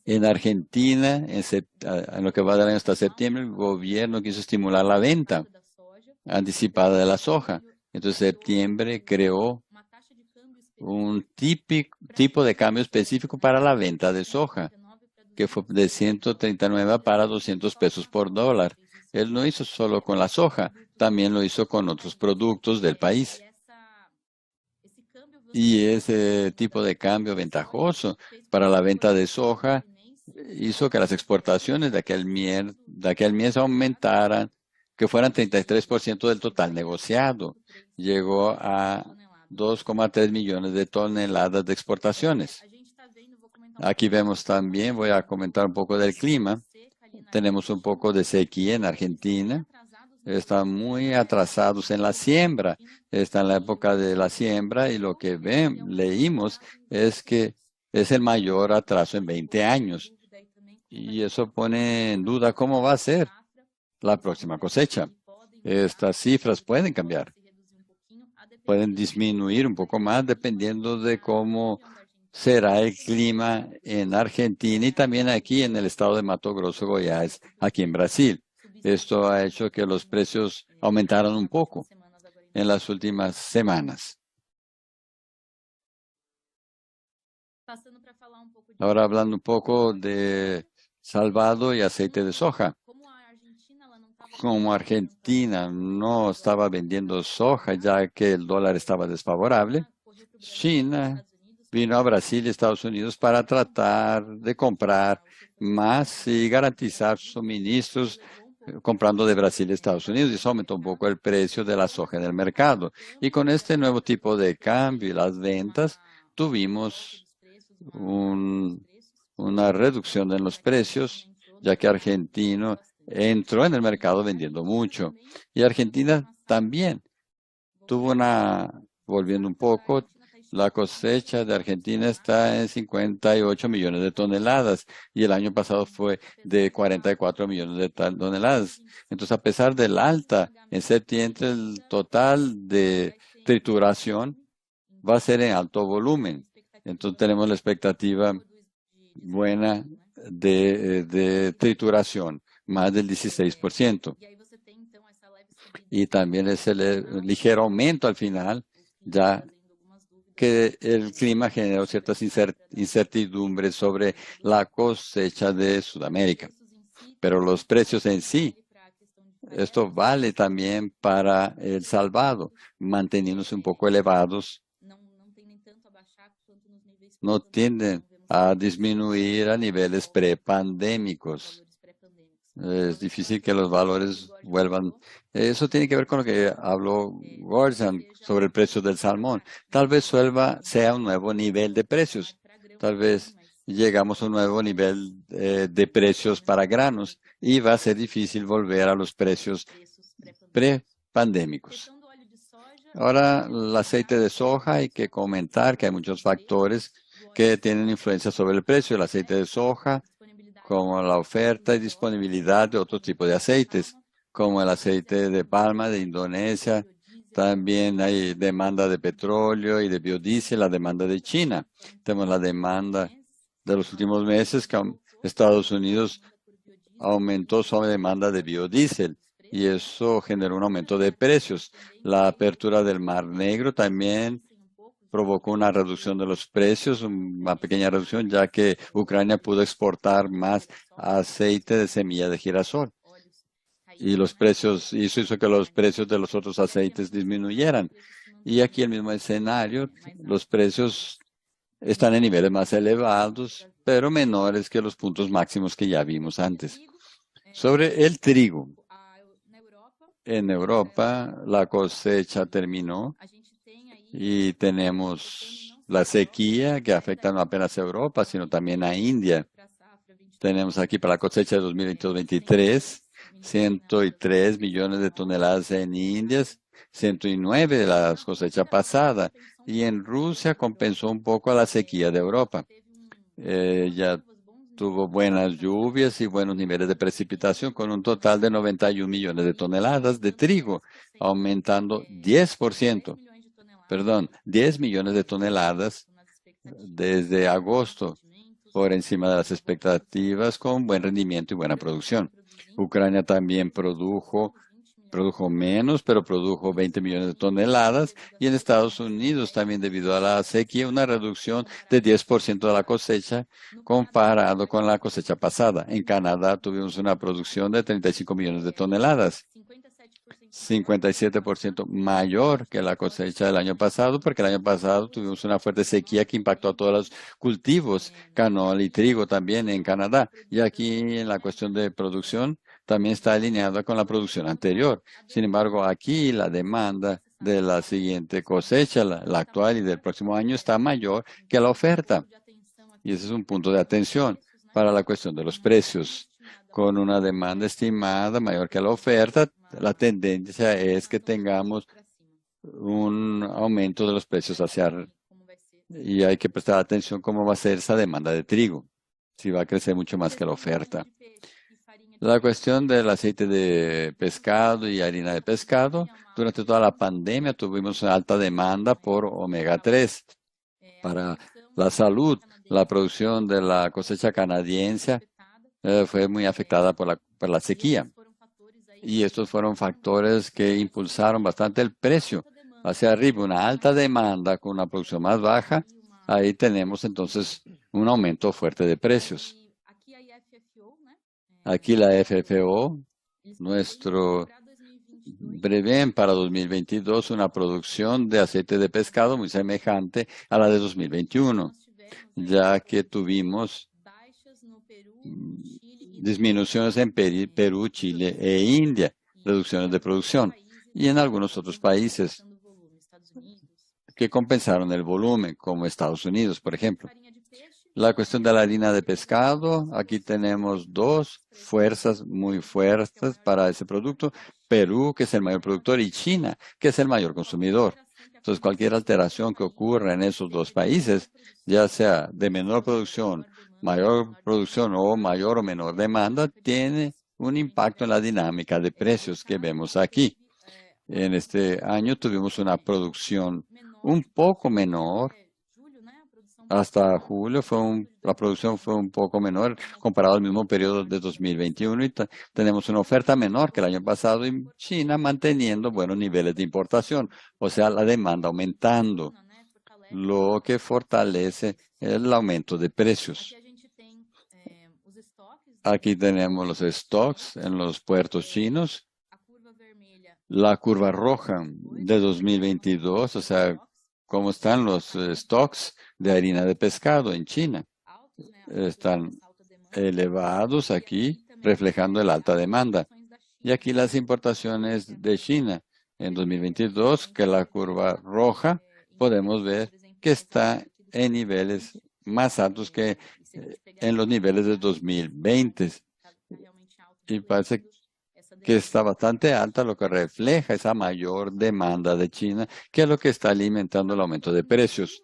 En Argentina, en lo que va del año hasta septiembre, el gobierno quiso estimular la venta anticipada de la soja. Entonces, septiembre creó un tipo de cambio específico para la venta de soja, que fue de 139 para 200 pesos por dólar. Él no hizo solo con la soja, también lo hizo con otros productos del país. Y ese tipo de cambio ventajoso para la venta de soja hizo que las exportaciones de aquel mes aumentaran, que fueran 33% del total negociado. Llegó a 2,3 millones de toneladas de exportaciones. Aquí vemos también, voy a comentar un poco del clima. Tenemos un poco de sequía en Argentina. Están muy atrasados en la siembra. Está en la época de la siembra y lo que leímos es que es el mayor atraso en 20 años. Y eso pone en duda cómo va a ser la próxima cosecha. Estas cifras pueden cambiar, pueden disminuir un poco más dependiendo de cómo será el clima en Argentina y también aquí en el estado de Mato Grosso, Goiás, aquí en Brasil. Esto ha hecho que los precios aumentaran un poco en las últimas semanas. Ahora hablando un poco de salvado y aceite de soja. Como Argentina no estaba vendiendo soja ya que el dólar estaba desfavorable, China vino a Brasil y Estados Unidos para tratar de comprar más y garantizar suministros comprando de Brasil y Estados Unidos, y eso aumentó un poco el precio de la soja en el mercado. Y con este nuevo tipo de cambio y las ventas, tuvimos una reducción en los precios, ya que Argentino entró en el mercado vendiendo mucho. Y Argentina también tuvo volviendo un poco, la cosecha de Argentina está en 58 millones de toneladas y el año pasado fue de 44 millones de toneladas. Entonces, a pesar del alta, en septiembre el total de trituración va a ser en alto volumen. Entonces, tenemos la expectativa buena de trituración, más del 16%. Y también es el ligero aumento al final, ya que el clima generó ciertas incertidumbres sobre la cosecha de Sudamérica. Pero los precios en sí, esto vale también para El Salvador, manteniéndose un poco elevados, no tienden a disminuir a niveles prepandémicos. Es difícil que los valores vuelvan. Eso tiene que ver con lo que habló Gordon sobre el precio del salmón. Tal vez sea un nuevo nivel de precios. Tal vez llegamos a un nuevo nivel de precios para granos y va a ser difícil volver a los precios prepandémicos. Ahora, el aceite de soja, hay que comentar que hay muchos factores que tienen influencia sobre el precio del aceite de soja, como la oferta y disponibilidad de otro tipo de aceites, como el aceite de palma de Indonesia. También hay demanda de petróleo y de biodiesel, la demanda de China. Tenemos la demanda de los últimos meses que Estados Unidos aumentó su demanda de biodiesel y eso generó un aumento de precios. La apertura del Mar Negro también provocó una reducción de los precios, una pequeña reducción, ya que Ucrania pudo exportar más aceite de semilla de girasol. Y eso hizo que los precios de los otros aceites disminuyeran. Y aquí el mismo escenario, los precios están en niveles más elevados, pero menores que los puntos máximos que ya vimos antes. Sobre el trigo, en Europa la cosecha terminó y tenemos la sequía que afecta no apenas a Europa, sino también a India. Tenemos aquí para la cosecha de 2022-23, 103 millones de toneladas en India, 109 de la cosecha pasada. Y en Rusia compensó un poco a la sequía de Europa. Ya tuvo buenas lluvias y buenos niveles de precipitación, con un total de 91 millones de toneladas de trigo, aumentando 10%, perdón, 10 millones de toneladas desde agosto, por encima de las expectativas, con buen rendimiento y buena producción. Ucrania también produjo menos, pero produjo 20 millones de toneladas. Y en Estados Unidos también, debido a la sequía, una reducción de 10% de la cosecha comparado con la cosecha pasada. En Canadá tuvimos una producción de 35 millones de toneladas, 57% mayor que la cosecha del año pasado, porque el año pasado tuvimos una fuerte sequía que impactó a todos los cultivos, canola y trigo también en Canadá. Y aquí en la cuestión de producción también está alineada con la producción anterior. Sin embargo, aquí la demanda de la siguiente cosecha, la actual y del próximo año, está mayor que la oferta. Y ese es un punto de atención para la cuestión de los precios. Con una demanda estimada mayor que la oferta, la tendencia es que tengamos un aumento de los precios y hay que prestar atención cómo va a ser esa demanda de trigo, si va a crecer mucho más que la oferta. La cuestión del aceite de pescado y harina de pescado, durante toda la pandemia tuvimos una alta demanda por omega 3 para la salud. La producción de la cosecha canadiense fue muy afectada por la sequía. Y estos fueron factores que impulsaron bastante el precio hacia arriba. Una alta demanda con una producción más baja, ahí tenemos entonces un aumento fuerte de precios. Aquí la FFO, nuestro prevén para 2022 una producción de aceite de pescado muy semejante a la de 2021, ya que tuvimos disminuciones en Perú, Chile e India, reducciones de producción, y en algunos otros países que compensaron el volumen, como Estados Unidos, por ejemplo. La cuestión de la harina de pescado, aquí tenemos dos fuerzas muy fuertes para ese producto. Perú, que es el mayor productor, y China, que es el mayor consumidor. Entonces, cualquier alteración que ocurra en esos dos países, ya sea de menor producción, mayor producción o mayor o menor demanda, tiene un impacto en la dinámica de precios que vemos aquí. En este año tuvimos una producción un poco menor. Hasta julio la producción fue un poco menor comparado al mismo periodo de 2021 y tenemos una oferta menor que el año pasado y China manteniendo buenos niveles de importación, o sea, la demanda aumentando, lo que fortalece el aumento de precios. Aquí tenemos los stocks en los puertos chinos. La curva roja de 2022, o sea, cómo están los stocks de harina de pescado en China. Están elevados aquí, reflejando la alta demanda. Y aquí las importaciones de China en 2022, que la curva roja, podemos ver que está en niveles más altos que en los niveles de 2020. Y parece que está bastante alta, lo que refleja esa mayor demanda de China, que es lo que está alimentando el aumento de precios.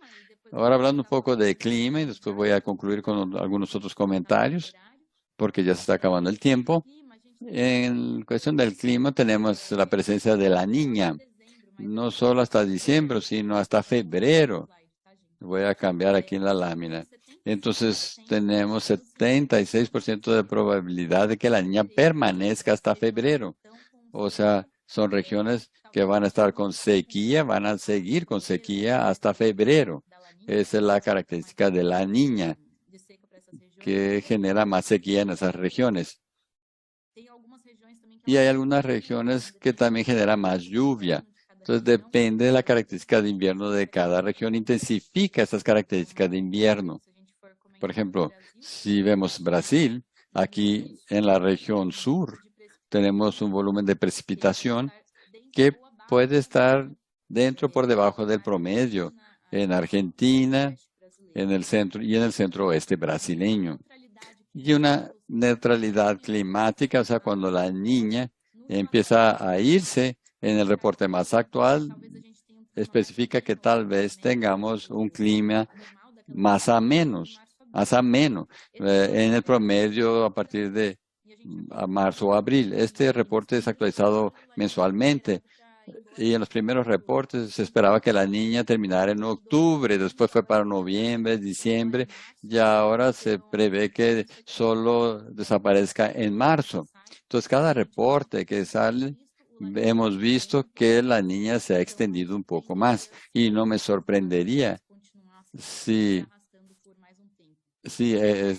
Ahora hablando un poco de clima y después voy a concluir con algunos otros comentarios, porque ya se está acabando el tiempo. En cuestión del clima tenemos la presencia de la niña, no solo hasta diciembre, sino hasta febrero. Voy a cambiar aquí en la lámina. Entonces tenemos 76% de probabilidad de que la niña permanezca hasta febrero. O sea, son regiones que van a estar con sequía, van a seguir con sequía hasta febrero. Esa es la característica de la niña, que genera más sequía en esas regiones. Y hay algunas regiones que también generan más lluvia. Entonces, depende de la característica de invierno de cada región, intensifica esas características de invierno. Por ejemplo, si vemos Brasil, aquí en la región sur, tenemos un volumen de precipitación que puede estar dentro o por debajo del promedio en Argentina, en el centro y en el centro oeste brasileño. Y una neutralidad climática, o sea, cuando la niña empieza a irse, en el reporte más actual, especifica que tal vez tengamos un clima más ameno. En el promedio a partir de marzo o abril. Este reporte es actualizado mensualmente. Y en los primeros reportes se esperaba que la niña terminara en octubre, después fue para noviembre, diciembre, y ahora se prevé que solo desaparezca en marzo. Entonces, cada reporte que sale, hemos visto que la niña se ha extendido un poco más. Y no me sorprendería si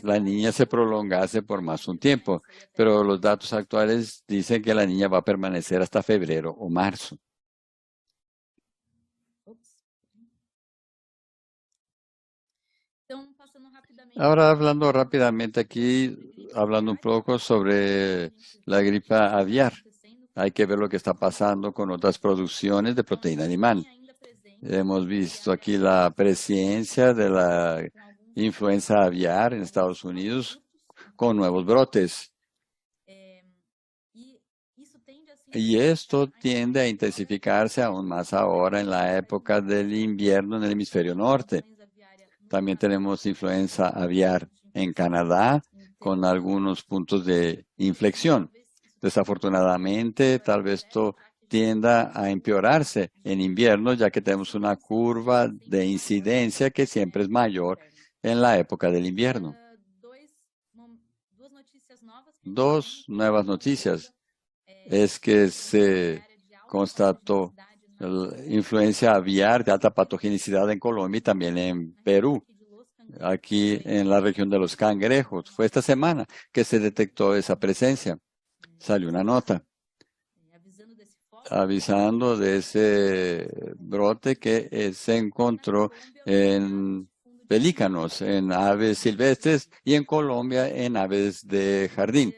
la niña se prolongase por más un tiempo, pero los datos actuales dicen que la niña va a permanecer hasta febrero o marzo. Ahora hablando rápidamente aquí, hablando un poco sobre la gripa aviar. Hay que ver lo que está pasando con otras producciones de proteína animal. Hemos visto aquí la presencia de la influenza aviar en Estados Unidos con nuevos brotes. Y esto tiende a intensificarse aún más ahora en la época del invierno en el hemisferio norte. También tenemos influenza aviar en Canadá con algunos puntos de inflexión. Desafortunadamente, tal vez esto tienda a empeorarse en invierno, ya que tenemos una curva de incidencia que siempre es mayor en la época del invierno. Dos nuevas noticias es que se constató influencia aviar de alta patogenicidad en Colombia y también en Perú, aquí en la región de los cangrejos. Fue esta semana que se detectó esa presencia. Salió una nota avisando de ese brote que se encontró en pelícanos, en aves silvestres y en Colombia en aves de jardín,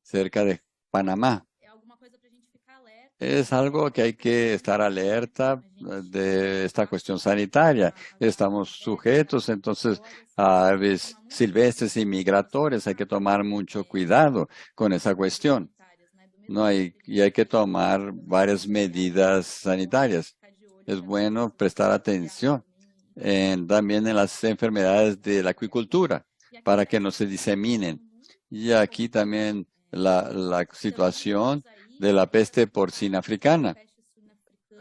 cerca de Panamá. Es algo que hay que estar alerta de esta cuestión sanitaria. Estamos sujetos entonces a aves silvestres y migratorias. Hay que tomar mucho cuidado con esa cuestión. Y hay que tomar varias medidas sanitarias. Es bueno prestar atención también en las enfermedades de la acuicultura para que no se diseminen. Y aquí también la situación de la peste porcina africana.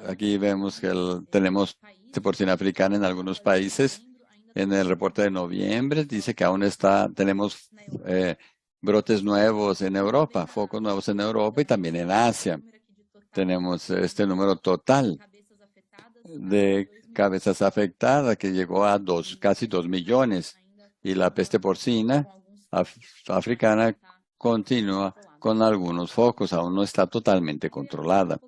Aquí vemos que tenemos peste porcina africana en algunos países. En el reporte de noviembre dice que aún tenemos brotes nuevos en Europa, focos nuevos en Europa y también en Asia. Tenemos este número total de cabezas afectadas que llegó a casi 2 millones. Y la peste porcina africana continúa con algunos focos, aún no está totalmente controlada.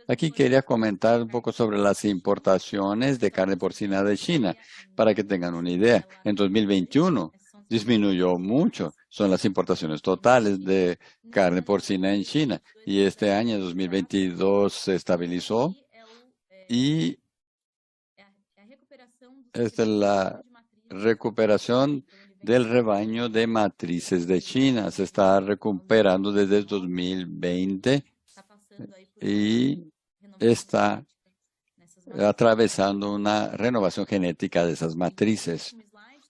Aquí quería comentar un poco sobre las importaciones de carne porcina de China, para que tengan una idea. En 2021 disminuyó mucho, son las importaciones totales de carne porcina en China. Y este año, 2022, se estabilizó y esta es la recuperación del rebaño de matrices de China. Se está recuperando desde el 2020 y está atravesando una renovación genética de esas matrices.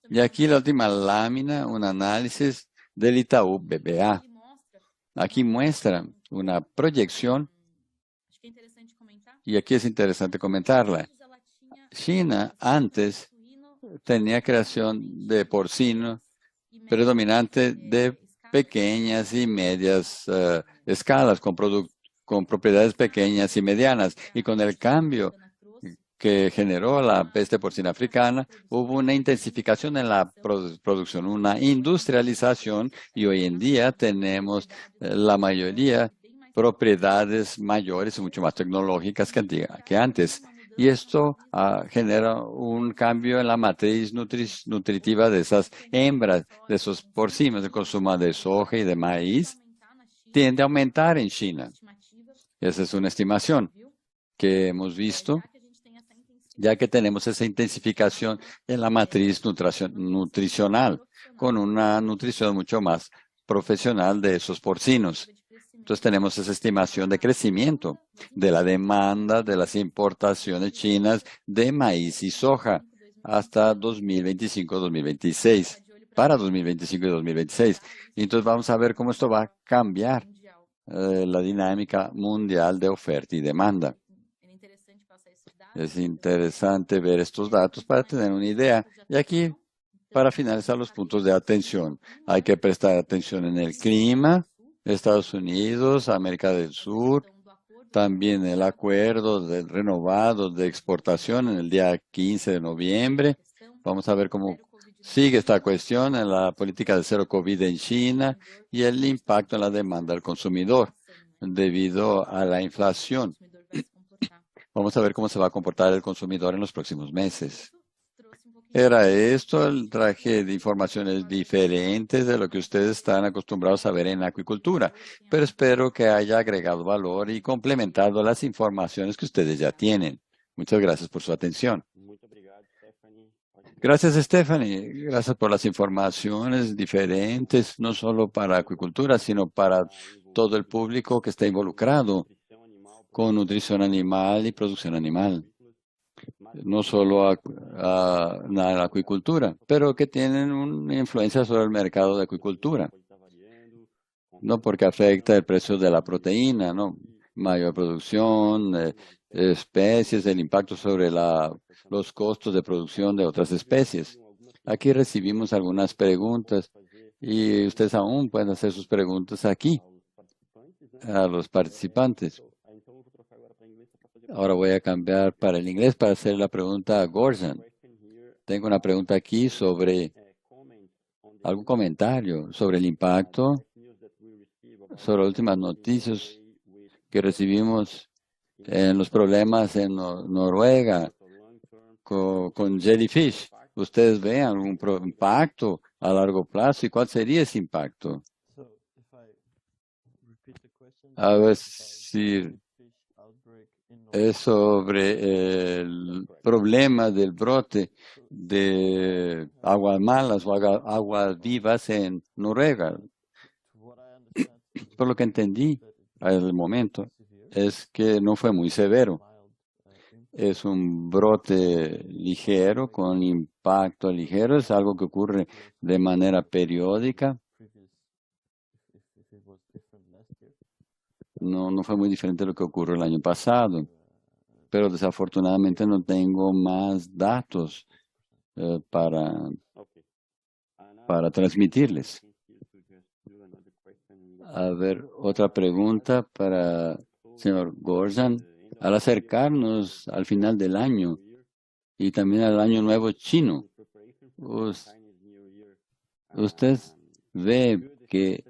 Y aquí la última lámina, un análisis del Itaú BBA. Aquí muestra una proyección, y aquí es interesante comentarla. China antes tenía creación de porcino predominante de pequeñas y medias escalas, con propiedades pequeñas y medianas. Y con el cambio que generó la peste porcina africana, hubo una intensificación en la producción, una industrialización, y hoy en día tenemos la mayoría propiedades mayores y mucho más tecnológicas que antes. Y esto genera un cambio en la matriz nutritiva de esas hembras, de esos porcinos. El consumo de soja y de maíz tiende a aumentar en China. Esa es una estimación que hemos visto, ya que tenemos esa intensificación en la matriz nutricional, con una nutrición mucho más profesional de esos porcinos. Entonces tenemos esa estimación de crecimiento de la demanda de las importaciones chinas de maíz y soja hasta 2025-2026, para 2025 y 2026. Y entonces vamos a ver cómo esto va a cambiar la dinámica mundial de oferta y demanda. Es interesante ver estos datos para tener una idea. Y aquí, para finalizar, los puntos de atención. Hay que prestar atención en el clima, Estados Unidos, América del Sur, también el acuerdo renovado de exportación en el día 15 de noviembre. Vamos a ver cómo sigue esta cuestión en la política de cero COVID en China y el impacto en la demanda del consumidor debido a la inflación. Vamos a ver cómo se va a comportar el consumidor en los próximos meses. Era esto, el traje de informaciones diferentes de lo que ustedes están acostumbrados a ver en la acuicultura, pero espero que haya agregado valor y complementado las informaciones que ustedes ya tienen. Muchas gracias por su atención. Gracias, Stephanie. Gracias por las informaciones diferentes, no solo para acuicultura, sino para todo el público que está involucrado con nutrición animal y producción animal. No solo a la acuicultura, pero que tienen una influencia sobre el mercado de acuicultura. No porque afecta el precio de la proteína, ¿no? Mayor producción, especies, el impacto sobre los costos de producción de otras especies. Aquí recibimos algunas preguntas y ustedes aún pueden hacer sus preguntas aquí a los participantes. Ahora voy a cambiar para el inglés para hacer la pregunta a Gordon. Tengo una pregunta aquí sobre algún comentario sobre el impacto, sobre las últimas noticias que recibimos en los problemas en Noruega con jellyfish. ¿Ustedes ven algún impacto a largo plazo y cuál sería ese impacto? A ver si es sobre el problema del brote de aguas malas o aguas vivas en Noruega. Por lo que entendí al momento, es que no fue muy severo. Es un brote ligero, con impacto ligero, es algo que ocurre de manera periódica. No fue muy diferente de lo que ocurrió el año pasado, pero desafortunadamente no tengo más datos para transmitirles. A ver, otra pregunta para el señor Gordon. Al acercarnos al final del año y también al Año Nuevo Chino, ¿usted ve que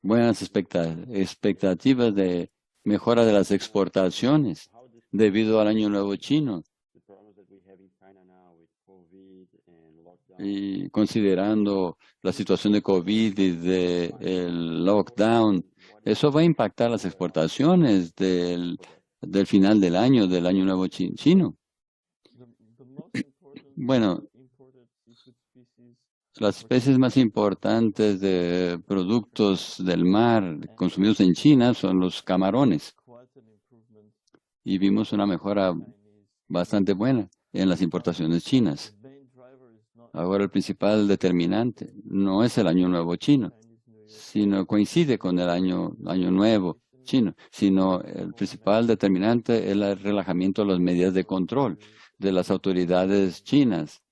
buenas expectativas de mejora de las exportaciones debido al Año Nuevo Chino? Y considerando la situación de COVID y del lockdown, ¿eso va a impactar las exportaciones del final del Año Nuevo Chino? Bueno, las especies más importantes de productos del mar consumidos en China son los camarones. Y vimos una mejora bastante buena en las importaciones chinas. Ahora el principal determinante no es el Año Nuevo Chino, sino coincide con el Año Nuevo Chino, sino el principal determinante es el relajamiento de las medidas de control de las autoridades chinas.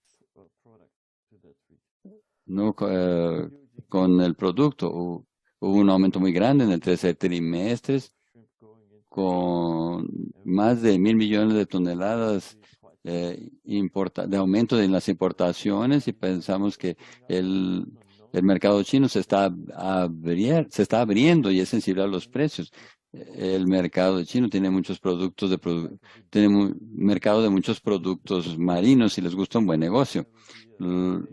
No con el producto. Hubo un aumento muy grande en el tercer trimestre, con más de 1.000 millones de toneladas de aumento en las importaciones, y pensamos que el mercado chino se está abriendo y es sensible a los precios. El mercado chino tiene muchos productos tiene un mercado de muchos productos marinos y les gusta un buen negocio.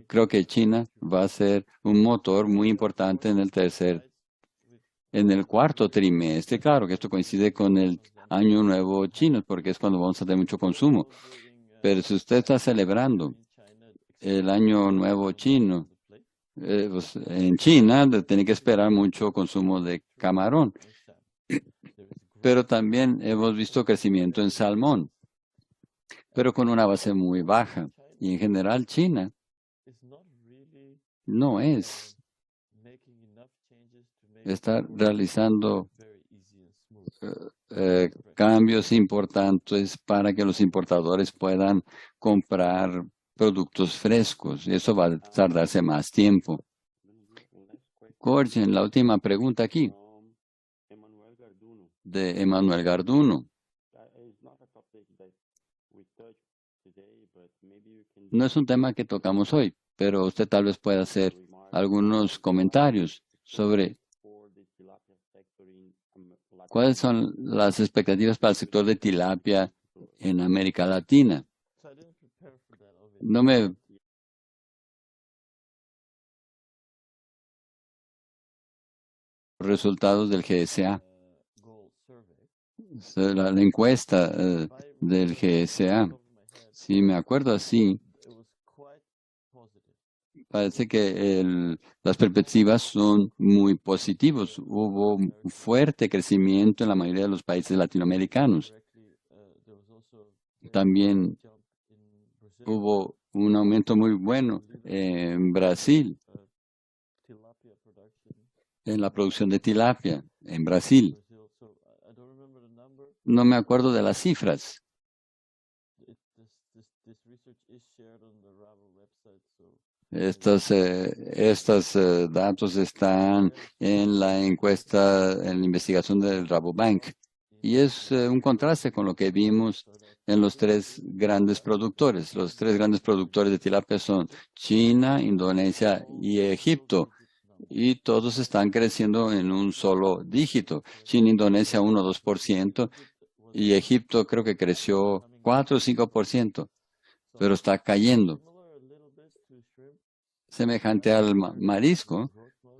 Creo que China va a ser un motor muy importante en el cuarto trimestre. Claro que esto coincide con el Año Nuevo chino, porque es cuando vamos a tener mucho consumo. Pero si usted está celebrando el Año Nuevo chino, pues, en China tiene que esperar mucho consumo de camarón. Pero también hemos visto crecimiento en salmón, pero con una base muy baja. Y en general China no está realizando cambios importantes para que los importadores puedan comprar productos frescos. Y eso va a tardarse más tiempo. Gorgen, la última pregunta aquí, de Emanuel Garduno. No es un tema que tocamos hoy, pero usted tal vez pueda hacer algunos comentarios sobre cuáles son las expectativas para el sector de tilapia en América Latina. No me resultados del GSA, la encuesta del GSA. Si me acuerdo así, parece que las perspectivas son muy positivas. Hubo un fuerte crecimiento en la mayoría de los países latinoamericanos. También hubo un aumento muy bueno en Brasil, en la producción de tilapia, en Brasil. No me acuerdo de las cifras. Estos datos están en la encuesta, en la investigación del Rabobank. Y es un contraste con lo que vimos en los tres grandes productores. Los tres grandes productores de tilapia son China, Indonesia y Egipto. Y todos están creciendo en un solo dígito. China, Indonesia 1 o 2%, y Egipto creo que creció 4 o 5%, pero está cayendo. Semejante al marisco,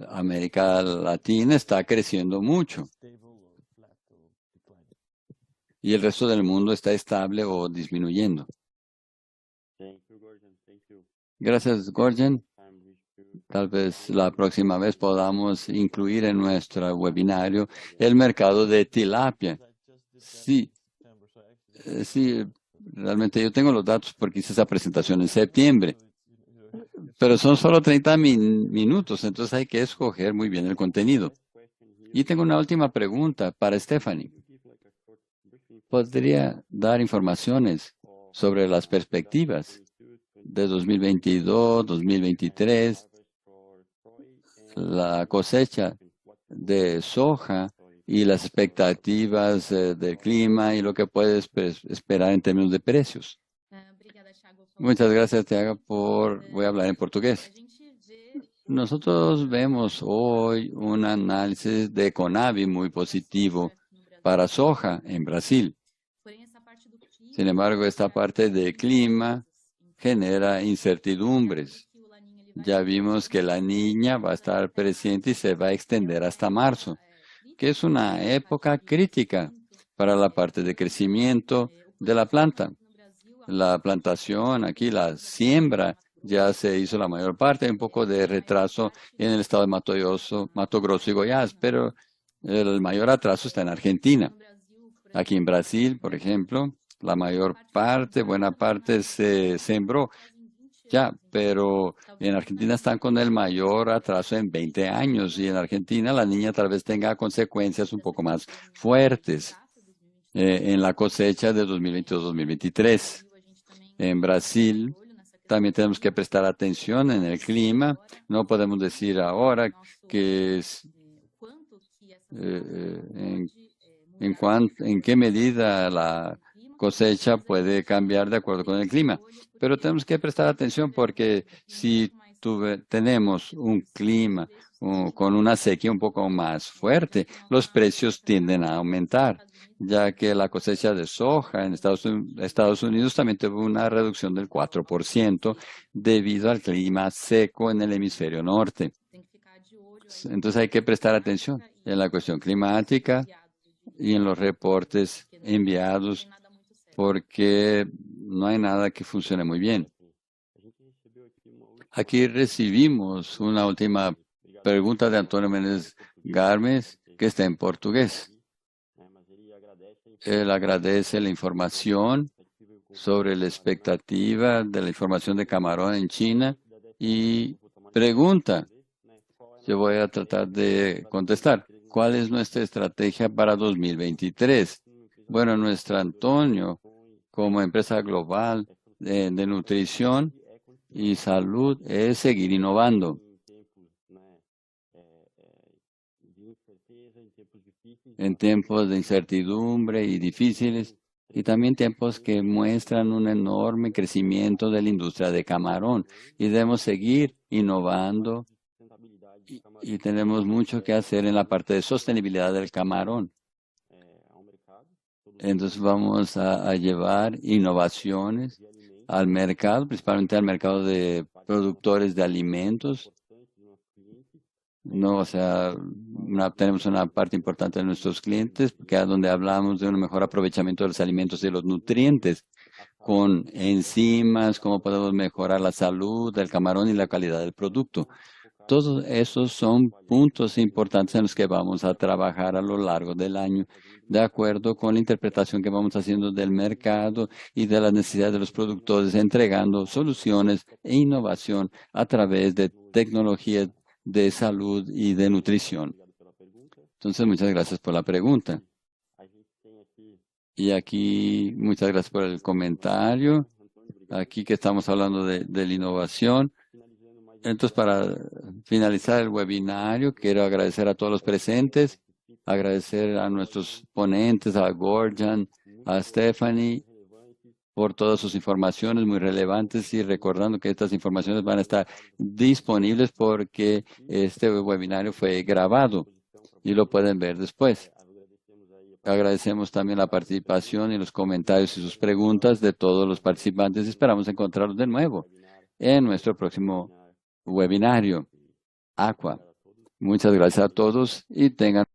América Latina está creciendo mucho. Y el resto del mundo está estable o disminuyendo. Gracias, Gorgen. Tal vez la próxima vez podamos incluir en nuestro webinario el mercado de tilapia. Sí, sí, realmente yo tengo los datos porque hice esa presentación en septiembre. Pero son solo 30 minutos, entonces hay que escoger muy bien el contenido. Y tengo una última pregunta para Stephanie. ¿Podría dar informaciones sobre las perspectivas de 2022, 2023, la cosecha de soja y las expectativas del clima y lo que puedes esperar en términos de precios? Muchas gracias, Tiago, voy a hablar en portugués. Nosotros vemos hoy un análisis de Conab muy positivo para soja en Brasil. Sin embargo, esta parte de clima genera incertidumbres. Ya vimos que la niña va a estar presente y se va a extender hasta marzo, que es una época crítica para la parte de crecimiento de la planta. La plantación aquí, la siembra, ya se hizo la mayor parte, un poco de retraso en el estado de Mato Grosso y Goiás, pero el mayor atraso está en Argentina. Aquí en Brasil, por ejemplo, la mayor parte, buena parte se sembró ya, pero en Argentina están con el mayor atraso en 20 años y en Argentina la niña tal vez tenga consecuencias un poco más fuertes en la cosecha de 2022-2023. En Brasil también tenemos que prestar atención en el clima. No podemos decir ahora que en qué medida la cosecha puede cambiar de acuerdo con el clima. Pero tenemos que prestar atención porque si tenemos un clima con una sequía un poco más fuerte, los precios tienden a aumentar, ya que la cosecha de soja en Estados Unidos también tuvo una reducción del 4% debido al clima seco en el hemisferio norte. Entonces hay que prestar atención en la cuestión climática y en los reportes enviados, porque no hay nada que funcione muy bien. Aquí recibimos una última pregunta de Antonio Méndez Garmes, que está en portugués. Él agradece la información sobre la expectativa de la información de camarón en China y pregunta, yo voy a tratar de contestar, ¿cuál es nuestra estrategia para 2023? Bueno, nuestro Antonio, como empresa global de nutrición y salud, es seguir innovando. En tiempos de incertidumbre y difíciles, y también tiempos que muestran un enorme crecimiento de la industria de camarón, y debemos seguir innovando y tenemos mucho que hacer en la parte de sostenibilidad del camarón. Entonces vamos a llevar innovaciones al mercado, principalmente al mercado de productores de alimentos. No, o sea, tenemos una parte importante de nuestros clientes, que es donde hablamos de un mejor aprovechamiento de los alimentos y de los nutrientes, con enzimas, cómo podemos mejorar la salud del camarón y la calidad del producto. Todos esos son puntos importantes en los que vamos a trabajar a lo largo del año, de acuerdo con la interpretación que vamos haciendo del mercado y de las necesidades de los productores, entregando soluciones e innovación a través de tecnologías de salud y de nutrición. Entonces, muchas gracias por la pregunta. Y aquí, muchas gracias por el comentario. Aquí que estamos hablando de la innovación. Entonces, para finalizar el webinario, quiero agradecer a todos los presentes, agradecer a nuestros ponentes, a Gordon, a Stephanie, por todas sus informaciones muy relevantes y recordando que estas informaciones van a estar disponibles porque este webinario fue grabado y lo pueden ver después. Agradecemos también la participación y los comentarios y sus preguntas de todos los participantes. Esperamos encontrarlos de nuevo en nuestro próximo webinario. Aqua. Muchas gracias a todos y tengan